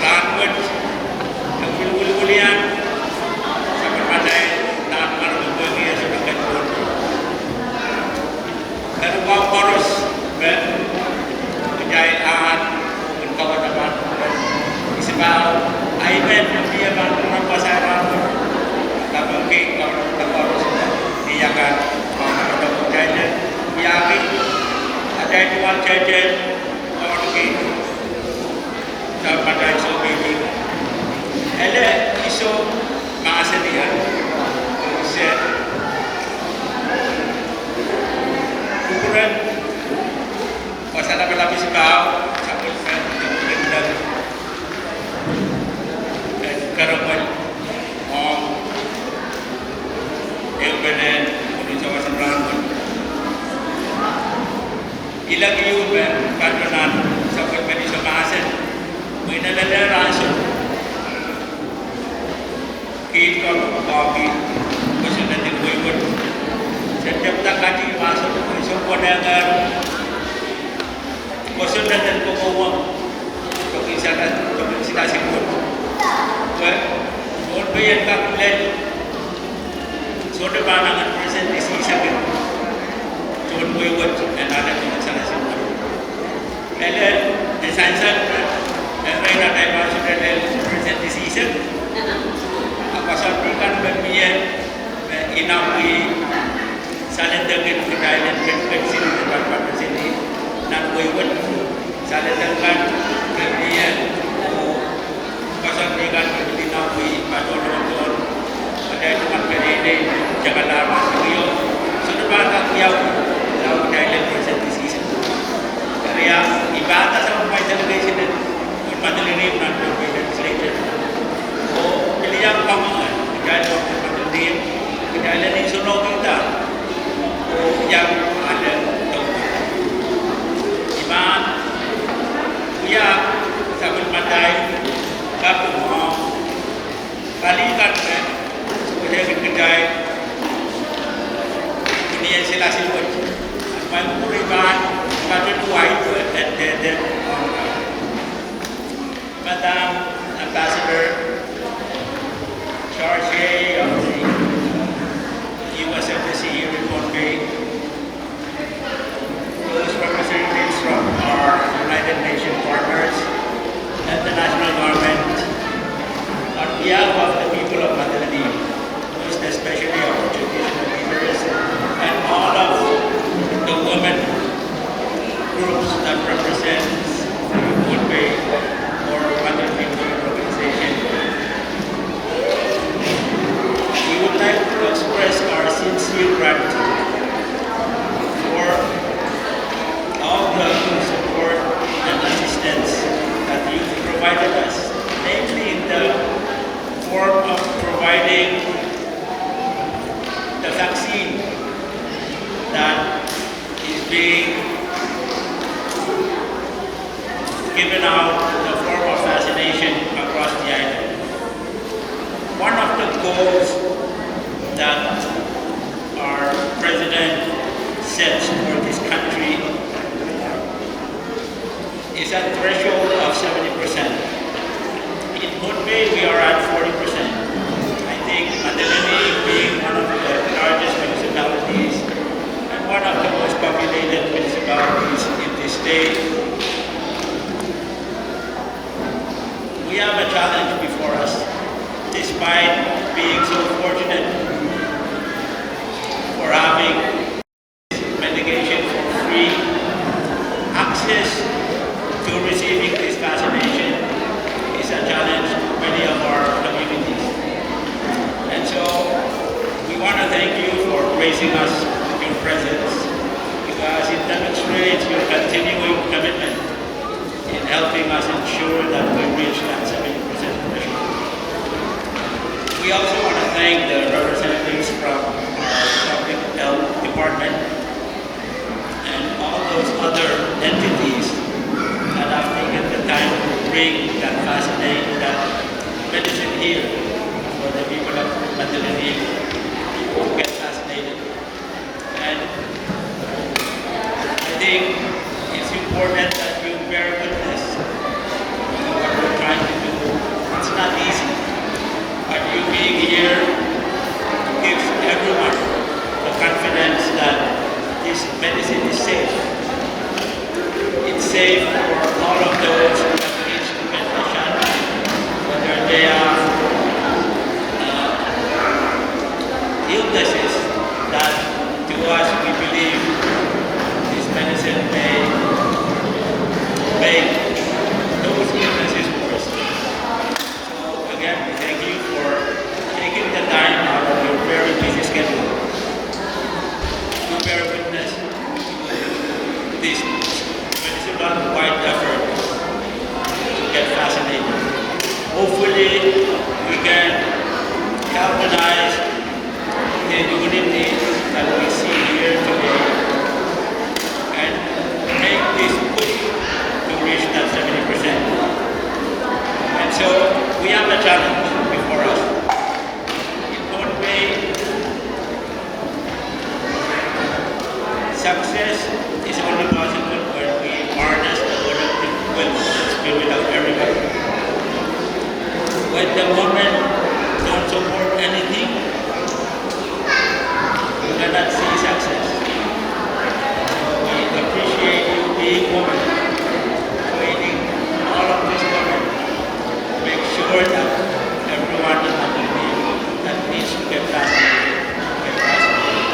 language ang ulu-ululian sa padayan dan kau harus kejayaan kawan-kawan sebab aiman dia bantuan pasaran tapi kalau harus dijaga kalau kejayaan yakin ada jual jajan orang itu pada sebiji ada isu masa dia ukuran pasal apa lapis kau sampai dan karapan yang benar untuk Jawa Selatan ilang iyo kanan sampai beri semasen mengenai langsung kita bagi kesulitan dibuat setiap tak kaji masuk semua dengan kesulitan dan kemauan untuk kita sebut untuk yang tak boleh sudah pandangan presentasi sakit cuma buat dan ada cuma salah sebut kalau desain mereka ada masuk dalam presentasi sakit apa sampaikan berbiaya inawi saling dengan kekayaan kecil depan sini dan buat saling dengan berbiaya pasal dengan inawi pada orang ada tempat ini jangan lama serius sudah banyak yang lalu dalam presentasi dari ibadah sampai delegation pada ini nanti legislature yang kamu kejadian penting kejadian ini sunnah kita yang ada iman ya sambil pandai kamu mau kalikan supaya kejadian dunia silasi buat apa iman pada dua itu dan Madam Ambassador Charge of the U.S. Embassy here in Bombay, those representatives from our United Nations partners and the national government, on behalf of the people of Madalani, most especially our traditional leaders and all of the women groups that represent Bombay or Madalani organization. We would like to express our sincere gratitude for all the support and assistance that you provided us, namely in the form of providing the vaccine that is being is a threshold of 70%. In Putney, we are at 40%. I think Matilini, being one of the largest municipalities and one of the most populated municipalities in this state, we have a challenge before us, despite being so fortunate for having medication for free. Access to receiving this vaccination is a challenge to many of our communities. And so we want to thank you for gracing us with your presence, because it demonstrates your continuing commitment in helping us ensure that we reach that 70% threshold. We also want to thank the representatives from our public health department and all those other entities that have taken the time to bring that medicine here for the people of Matilini to get vaccinated. And I think it's important that you bear witness to what we're trying to do. It's not easy, but you being here gives everyone the confidence that this medicine is safe. It's safe for all of those who have reached the get the shot, whether they have illnesses that to us we believe this medicine may make those illnesses worse. So again, we thank you for taking the time out of your very busy schedule to bear witness to this municipal-wide effort to get vaccinated. Hopefully, we can galvanize the unity that we see here today and make this push to reach that 70%. And so, we have a challenge before us. In one way, success is only possible when we harness the collective will and spirit of everybody. When the women don't support anything, you cannot see success. We appreciate you being women, training all of these women to make sure that everyone in the community that needs to get vaccinated, get vaccinated.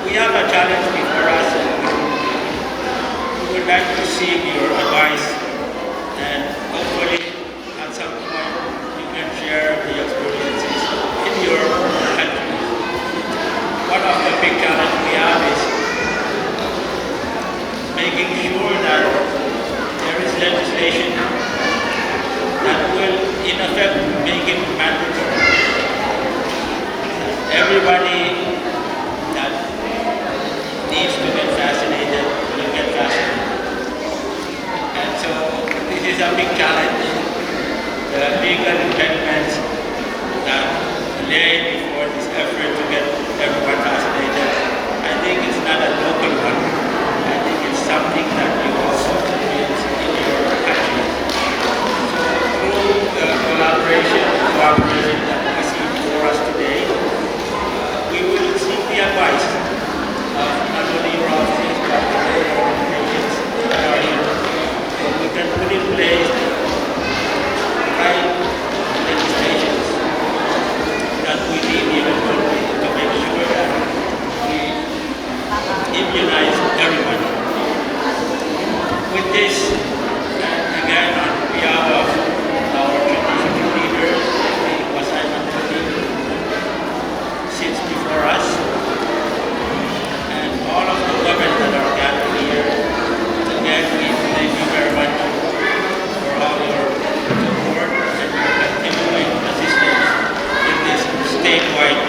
We have a challenge before us. We would like to seek your advice, and hopefully at some point you can share the experiences in your country. One of the big challenges we have is making sure that there is legislation that will in effect make it mandatory. Everybody that needs to get vaccinated will get vaccinated. And so this is a big challenge. The legal impediments that lay before this effort to get everyone vaccinated, I think it's not a local one. I think it's something that you also experience in your country. So through the collaboration and cooperation that we see before us today, we will seek the advice of not only your offices but the other organizations that are here. So we can put in place the right legislations that we need even to make sure that we immunize everybody. With this, again, on behalf of our traditional leaders, the Pasay Matilini, sits before us, and all of the women that are gathered here, again, we thank you very much for all your support and your continuing assistance in this statewide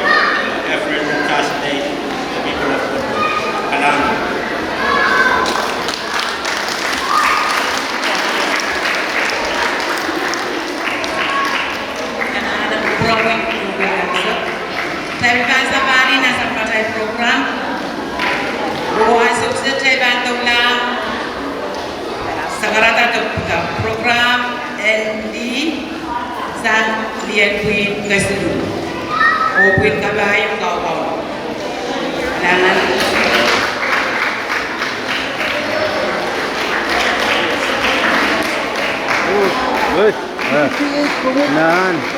effort to vaccinate the people of Putney. Salamat. กับโปรแกรม ND สันเลียนควีนกระสุนโอควีนกระบายเก่าๆดังนั้น Good. Nan.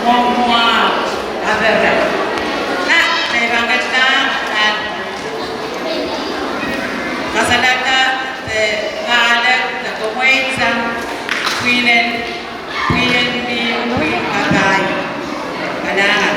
Wow, avere. Saya bangga dan masyarakat ada kemudian kuinen di pakai pandangan.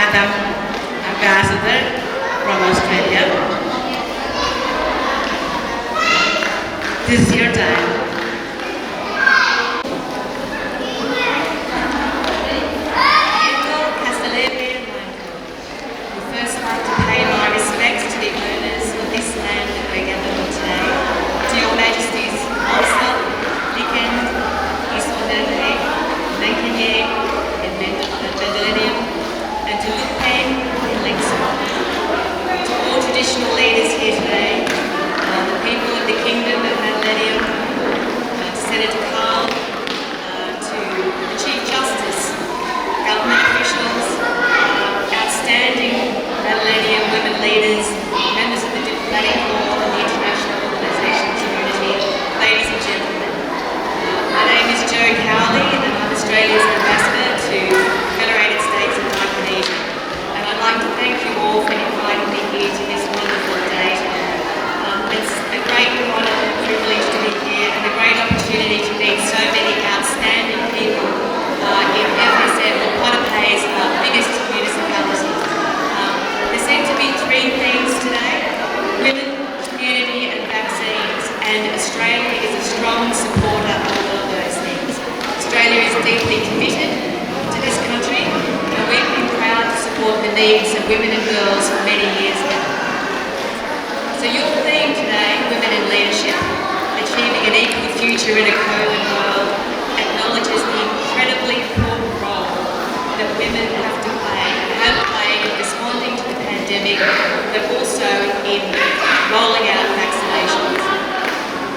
Madam Ambassador from Australia. This is your time. Traditional leaders here today, the people of the Kingdom of Millennium, to Senator Carl, to the Chief Justice, government officials, outstanding Millennium women leaders, members of the diplomatic corps and the international organisation community, ladies and gentlemen. My name is Jo Cowley and I'm Australia's ambassador to Federated States of Micronesia. And I'd like to thank you all for inviting me here to this wonderful day. It's a great honour and privilege to be here and a great opportunity to meet so many outstanding people in FSM, or Ponape's biggest municipality. There seem to be three themes today: women, community and vaccines, and Australia is a strong supporter of all of those things. Australia is deeply committed to this country and we've been proud to support the needs of women and girls for many years now. So your theme today, Women in Leadership, Achieving an Equal Future in a COVID World, acknowledges the incredibly important role that women have played in responding to the pandemic, but also also in rolling out vaccinations.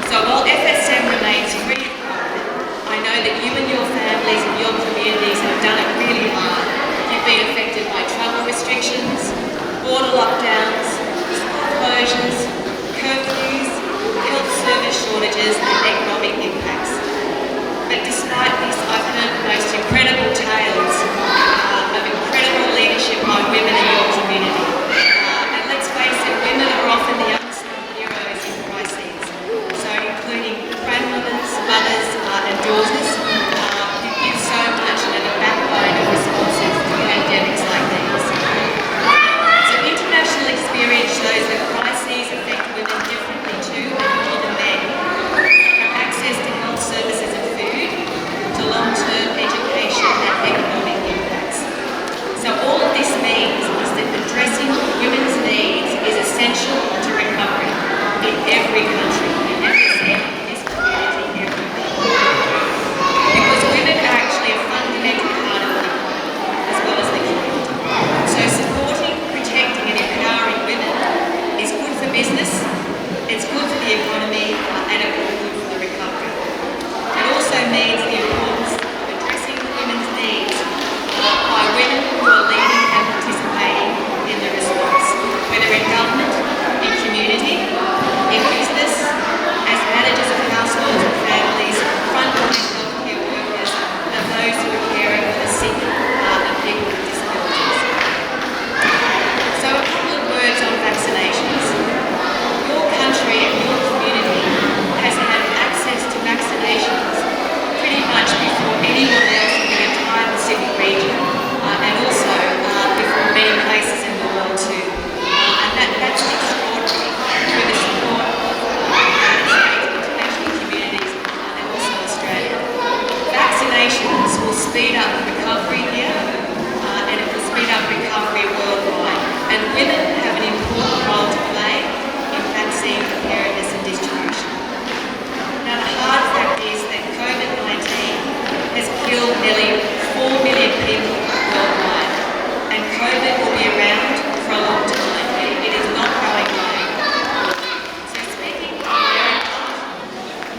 So while FSM remains free of COVID, I know that you and your families and your communities have done it really hard. You've been affected by travel restrictions, border lockdowns, school closures, curfews, health service shortages and economic impacts. But despite this, I've heard the most incredible tales of incredible leadership by women in your community. And let's face it, women are often the unsung heroes in crises. So including grandmothers, mothers and daughters who give so much and are the backbone of responses to pandemics like these. So international experience shows that crises affect women differently too, and more than men. From access to health services and food, to long-term education and economic impacts. So all of this means is that addressing women's needs is essential to recovery in every country, in every sector, in this community, everywhere. Because women are actually a fundamental part of the economy, as well as the community. So supporting, protecting and empowering women is good for business, it's good for the economy, and it's good for the recovery. It also means the importance of addressing women's needs by women who are leading and participating in the response, whether in government, in community, in business, as managers of households and families, frontline healthcare workers, and those who are caring for the sick and people with disabilities. So a couple of words on vaccinations. Your country and your community has had access to vaccinations pretty much before anyone else in the entire Pacific region, and also before many places in the world too. And that's extraordinary with the support of the United States, international communities, and also Australia. Vaccinations will speed up recovery here, and it will speed up recovery worldwide. And women have an important role to play in vaccine preparedness and distribution. Now the hard fact is that COVID-19 has killed nearly 4 million people worldwide, and COVID will be around for a long time. It is not going away. So speaking on their part,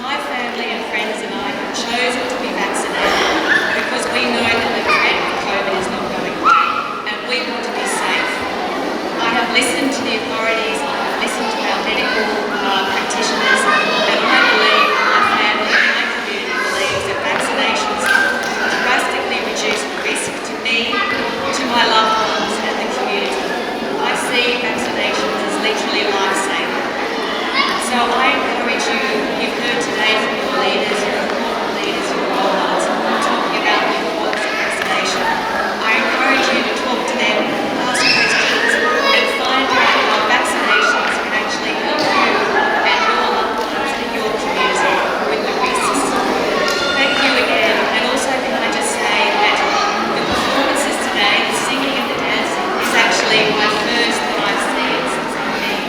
my family and friends and I have chosen to be vaccinated because we know that the threat of COVID is not going away, and we want to be safe. I have listened to the authorities, I have listened to our medical practitioners, and I believe, my family and my community believes that vaccinations drastically reduce the risk to me, to my loved ones and the community. I see vaccinations as literally life-saving. So I encourage you, you've heard today from your leaders, your important leaders, your role models, talking about the importance of vaccination. I encourage you to talk to them, ask questions, and find out how vaccinations can actually help you and your loved ones and your community with the risks. Thank you again, and also can I just say that the performances today, the singing and the dancing, is actually my first that I've seen since I've been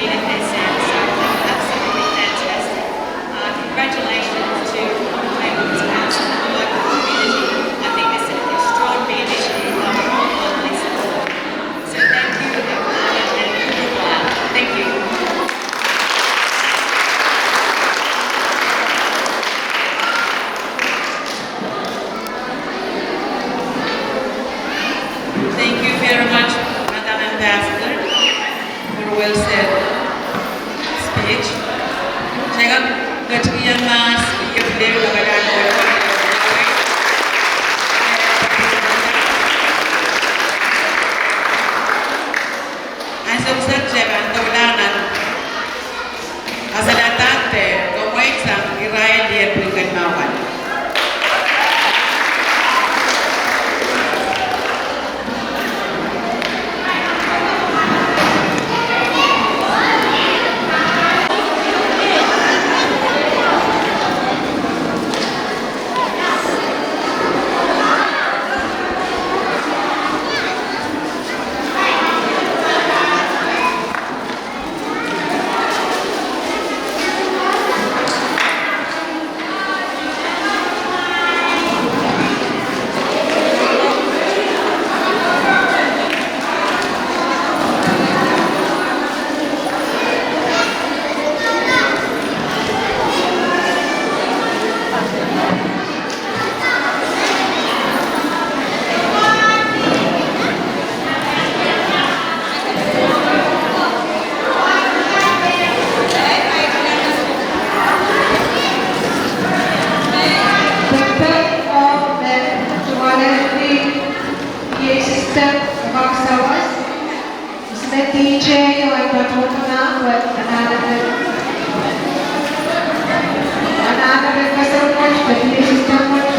in FSM, so absolutely fantastic. Congratulations to Commonwealth Women's Council and the local community. I think this is an extraordinary initiative that I'm wholeheartedly support. So thank you and goodbye. Thank you. Thank you very much, Madam Ambassador, for a well said speech. Saya kecil mas, ia beliau dalam Asok saja bantu danan. Asadatante, como exam Israel dia berikan mawar. patutuna with another person watch, but you system watch.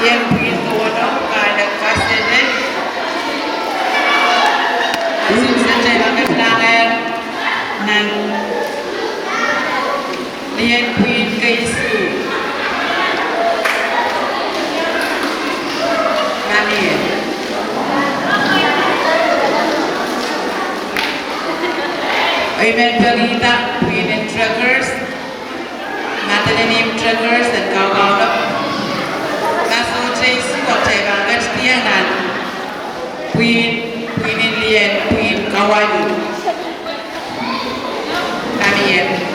Lian Queen Kono, Kala Kasene, Susan Jayanga Flanger, Nan Lian Queen Kaisu, Nani. Amen Pagita, Queen and Truckers, Madeline Truckers, and Kawala. Naso Jesu, Otevangat Tianan, Queen Indian, Queen Kawali. Amen.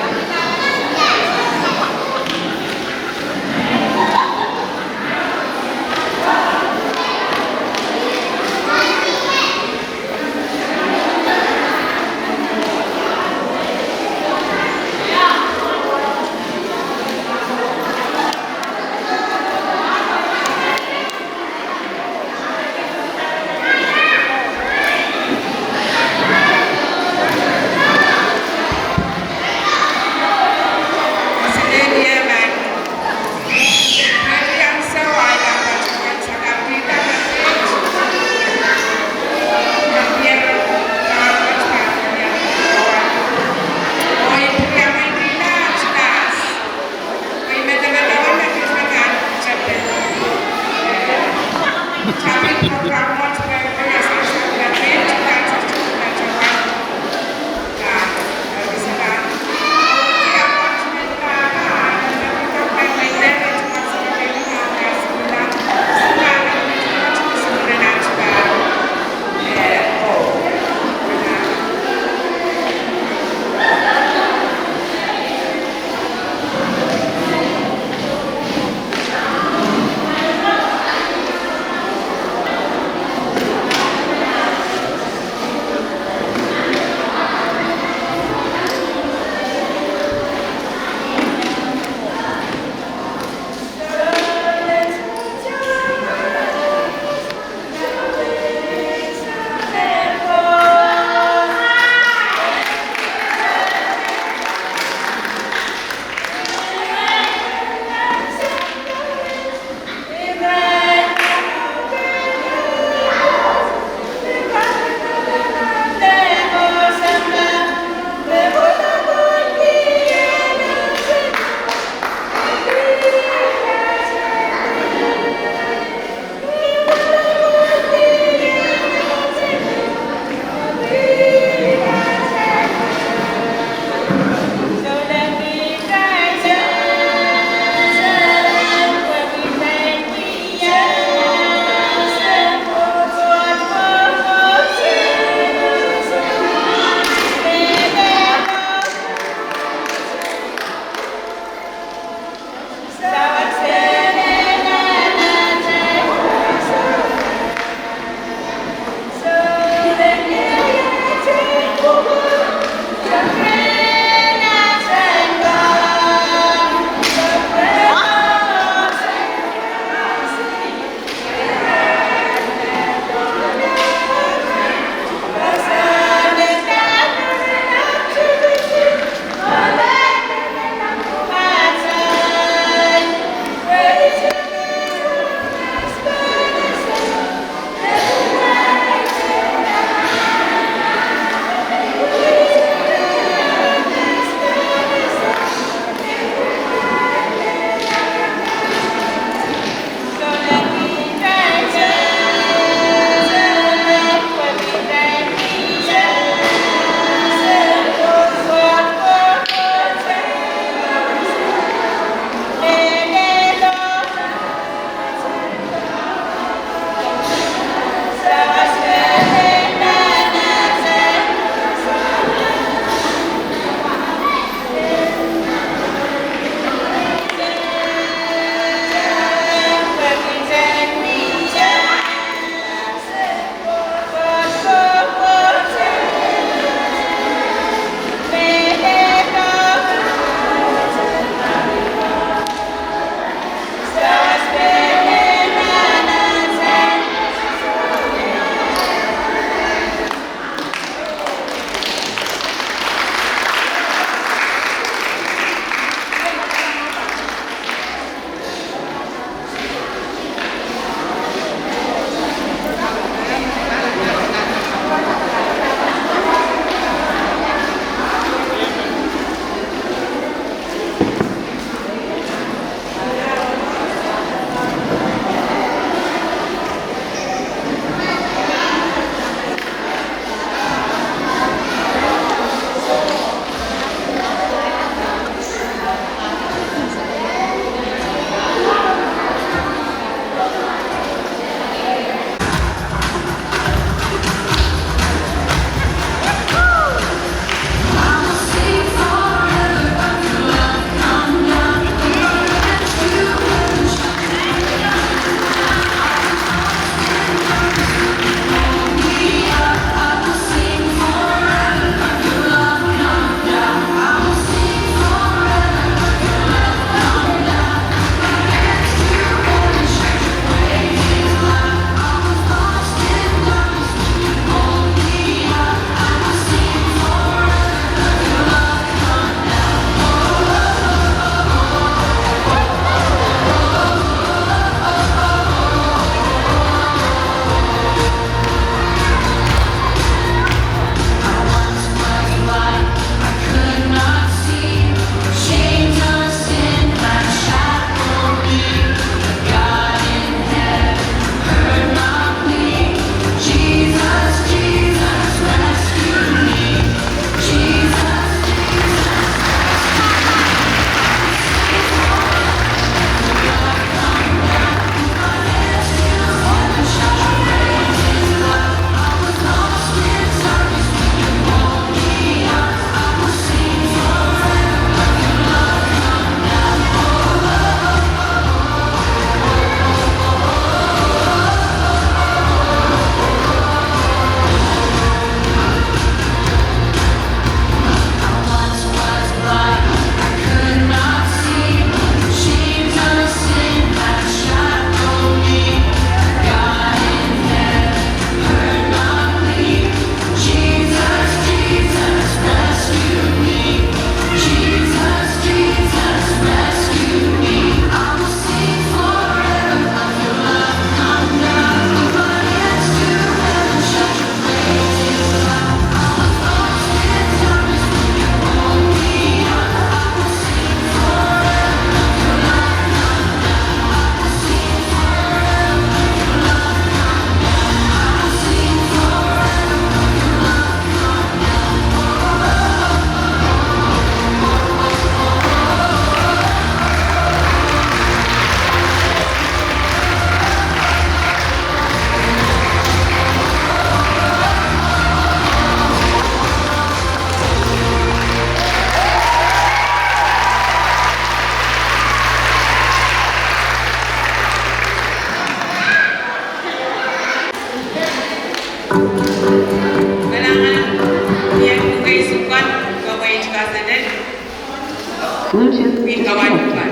Bluetooth Queen kawan disconnected. bukan.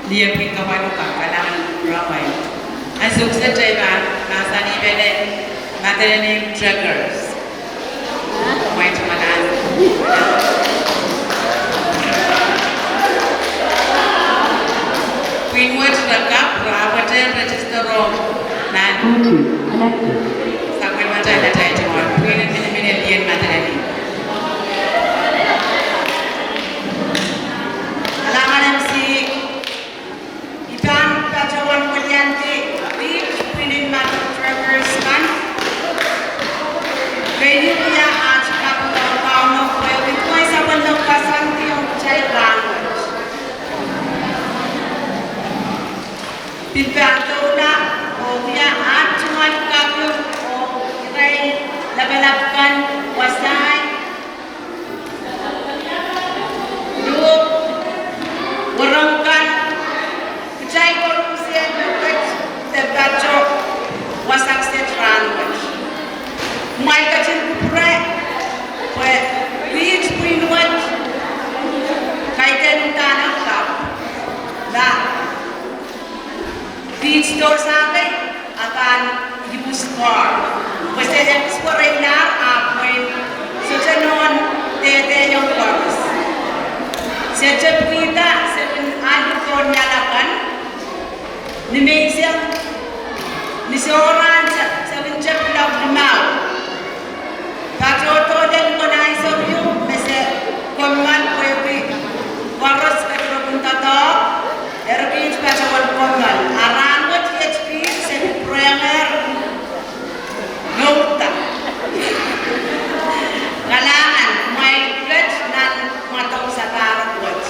Dia queen kawan bukan kalangan ramai. Asuk sejauh nasa ni benda materi ni trackers. Main cuma Queen Watch rekap berapa register room dan Bluetooth connected. sampai macam ada cuma Queen ini lian materi. Alaman MC Ipan Kajawan Mulyanti Beach Queen Materi Trackers kan. Kaya punya aja kapal kau kaya itu saya bentuk pasang tiang cai language. Dibantu nak, dia cuma kapal kaya lepas-lepas wasai. Dua orang kan cai korupsi dekat terbaca wasak state language. Mai kacin pura, kue beach pinwat, kaitan tanah kap, dah beach door sampai akan ibu skor. Pasti yang skor rendah apa sejenon tete yang bagus. Sejak kita ada nyalakan, ni mesem, ni seorang sebenjak dah lemau. Kacoto dan konai sebelum mese kongan kopi waras keterapun tata erbij kacawan kongan aran wat HP se premier nota galangan mai bet nan matau sakar wat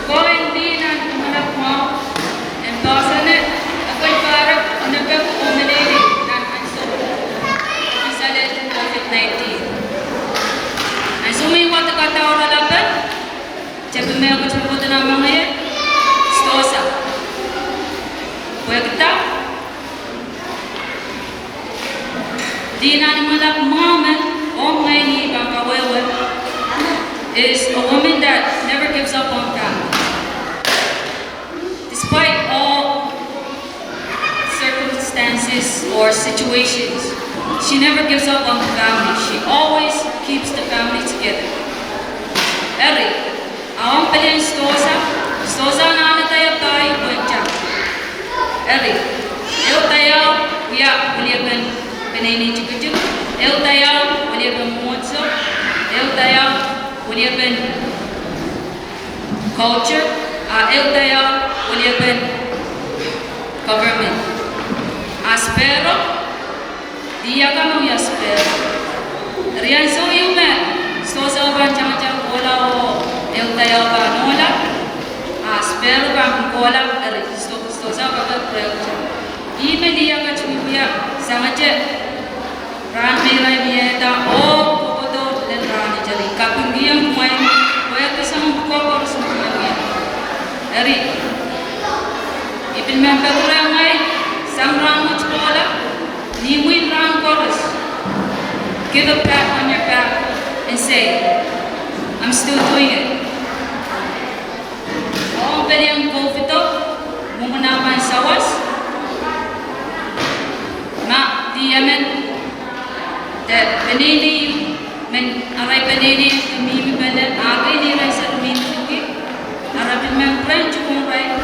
Going or situations, she never gives up on the family. She always keeps the family together. Eri, awang pala stoza na tayo tayo buenja. Eri, eu tayo ya boleh peneni cukup, eu tayo boleh muatso, eu tayo boleh culture, eu tayo boleh government. Aspero, dia kamu ya aspero. Rian so yume, stoza macam-macam bola o eu tayo ba nola. Aspero ba bola eri stoza ba kerja. Ime dia ka cumia sama je. Ran merai bieta o kokodo dan ran jari kapung dia muai muai tu sama kokor semua dia. Eri, ipin member orang lain. Some run much taller, you will run chorus. Give a pat on your back and say, I'm still doing it. All very young confident, mumunaman sawas. Ma diamen, that benini, men aray benini, kami benden agay ni rasa min tuki. Arabin membran cukong ray,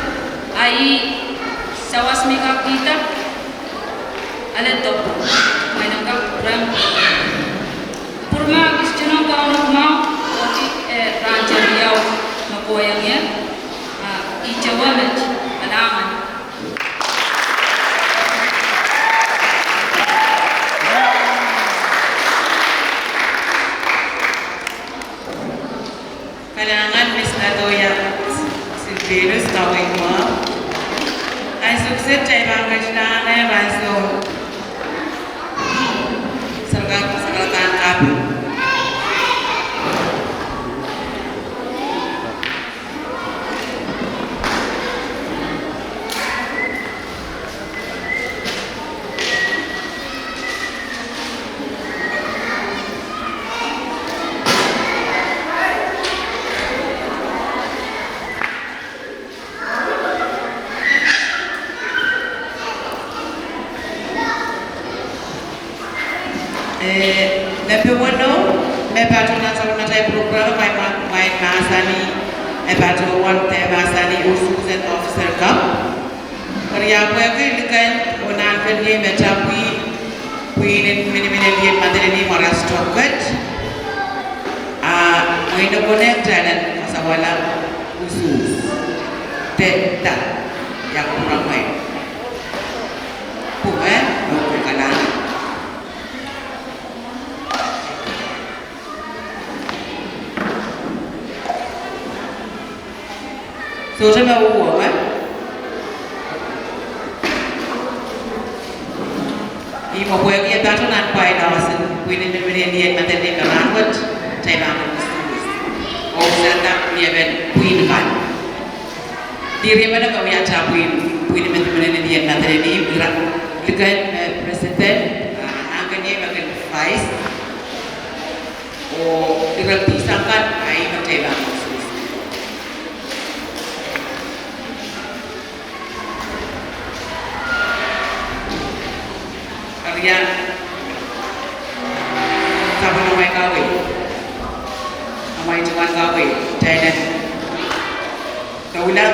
ay sawas mika kita alat to may nangka ram purma gusto ka ano mau oti raja riau makoyangnya ijawamet alaman kailangan misalnya ya silverus tawing mo. Ay sukses chay bangaj na ay baso sargatan kapi. Lepas itu, saya patron sama saya program main masani, saya patron wanita masani ususan officer kap. Kerja apa yang dilakukan, orang kerja macam puinin mini-mini dia materi ni maras coklat. Main connect jalan pasawala usus, tak yang kurang main. Bukan, bukan. So saya mau buat, ini mau buat dia patron nak buat dawasan, puinin dia materi dia kerangut, saya bangun usus. Oh saya dia puin kan. Dia mana kau yang puin materi dia materi ini berat. Dekat presiden, angkanya bagian vice. Oh dekat pisangkan, ini materi bangun. Kalian sama namai kawin, namai cuman kawin, jangan kaulah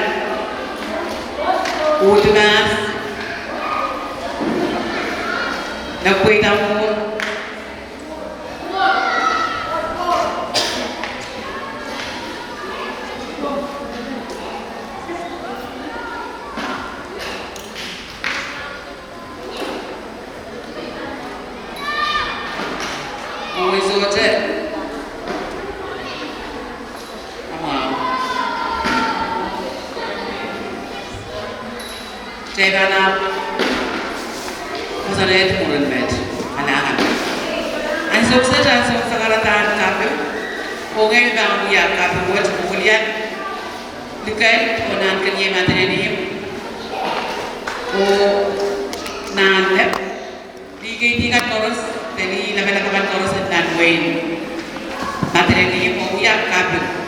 utunas, nakui tamu, Jangan masalah itu murun bet, anak-anak. Ansur sekarang kafe, orang yang dia kafe buat kemudian dekat orang kerja materi ni, oh nanti tingkat terus, jadi level terus dan wain materi ni mau dia kafe.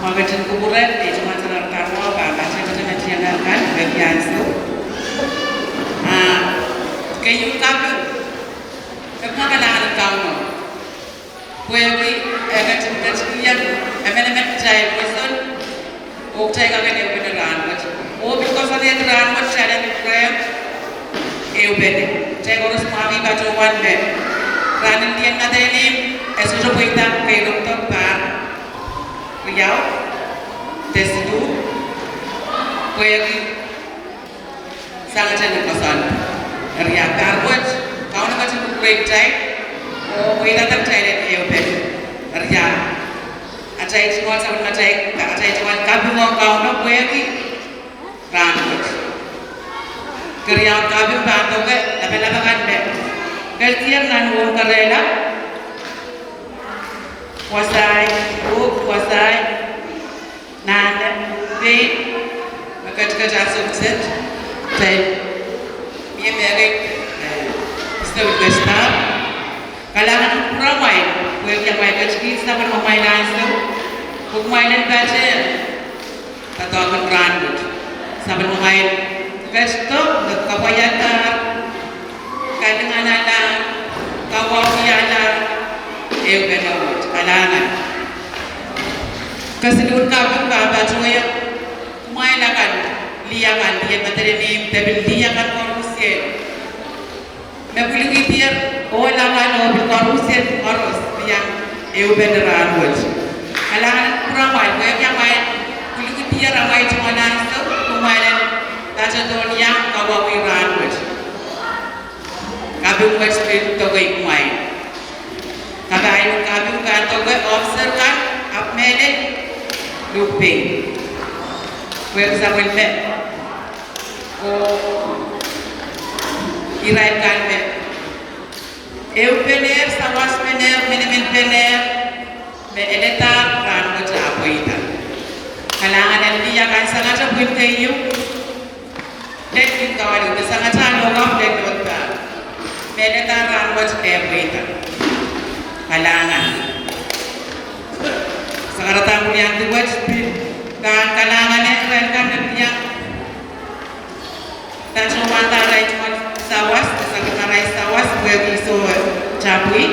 Makan kuburan, cuma Kuegi katiyan emen jai person oktai ka kene ubene ranwat o because of the ranwat challenge program e ubene jai goros mami bato one me ranin dian na deni esujo poita kai doktor pa riau testu kuegi sangat kosan ria karwat kau nak macam kueg jai o poita tak jai e ubene ria Ajai semua sama ajai cuma kabung kau nak kuegi ranut kerja kabung bantu ke lepas kan deh kerjaan nan wong kerela kuasai nanda deh kerja sukses saya merek istirahat kalangan ramai kuegi yang baik kerja sampai ramai langsung Pemain baca atau akan rambut sambil memain vestok kapayata kadang anak kawafiana benawat alangan keseluruhan kabin baca yang pemain akan liakan dia materi ni tapi liakan korupsi napuli kitir olakan korupsi harus yang benawat Alangan ramai, banyak yang main. Kulit dia ramai cuma nasi, kemarin baca dunia kawawi ranwat. Kabung western togai main. Kabung kan togai officer kan, apmele lupa. Kuih sambil me, irai kan me. Pener, sawas pener, minimin pener. Eleta ranwat apa itu? Kalangan dia kan sangat terbuka itu. Lekin kawan itu sangat logam lekot tak. Eleta ranwat apa itu? Kalangan. Sekarang tamu yang dibuat dan kalangan yang kan dia. Dan cuma tarai cuma sawas, sangat tarai sawas bagi so capui.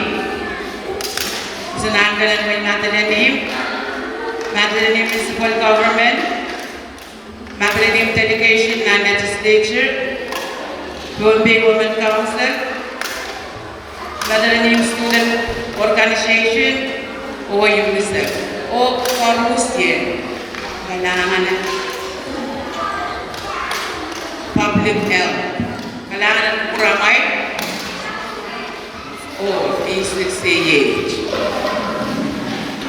Senangkan dengan Madeleine Municipal Government, Madeleine Delegation and Legislature, Bombay Women Council, Madeleine Student Organization, o UNICEF, o Korusye, kailangan public health, kailangan kuramay, o PCCH.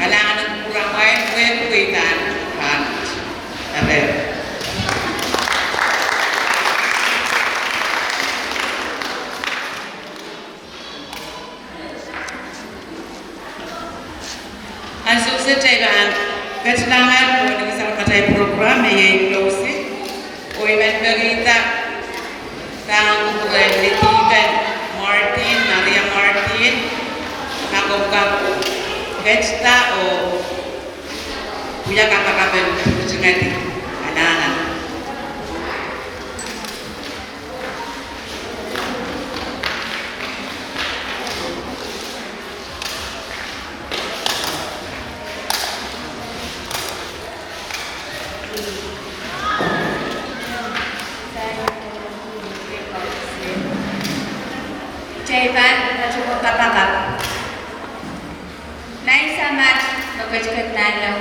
Kailangan kurang main kuitan kan ada asal sejauh kecenangan boleh kita pakai program yang inklusif, event berita tentang pendidikan Martin, Maria Martin, aku Gesta o punya kakak-kakak berjengat anak-anak. Jaitan cukup kakak. Nai samat makajkat nalo,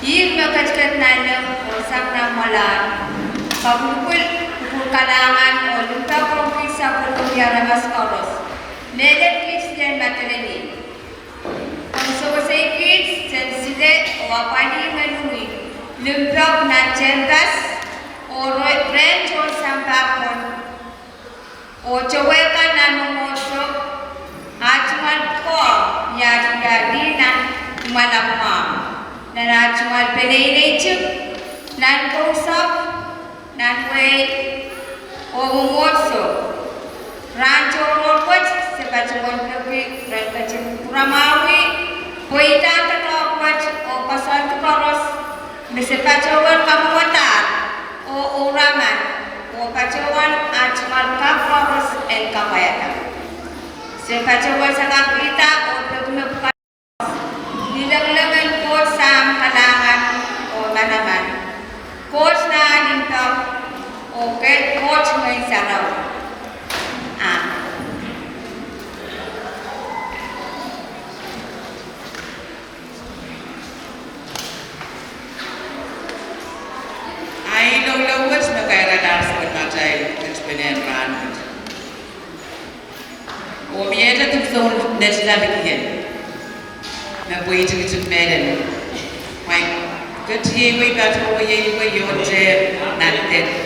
hir makajkat nalo o sakna mala, pagpupul kalangan o lupa kompis sa pulubiara mas koros, nedet kids din Madeleine. Kung sosay kids, sensile o apani manui, lumpok na chentas o range o sampakon, o chaweka na numoso, Acuman ko ya jadi na malapam na acuman pelelejuk nan kausap nan way o umuoso rancho morpot sebacuan kepi rancho kuramawi poita katawat o pasal tukaros mesepacawan kamuatan o uraman o pacawan acuman kakoros el kapayatan Sepacawan sa kita o Benin Ranwood. Omieta to zone Netlavic again. My way to get Madden. My good tea way better way you your jam, not dead.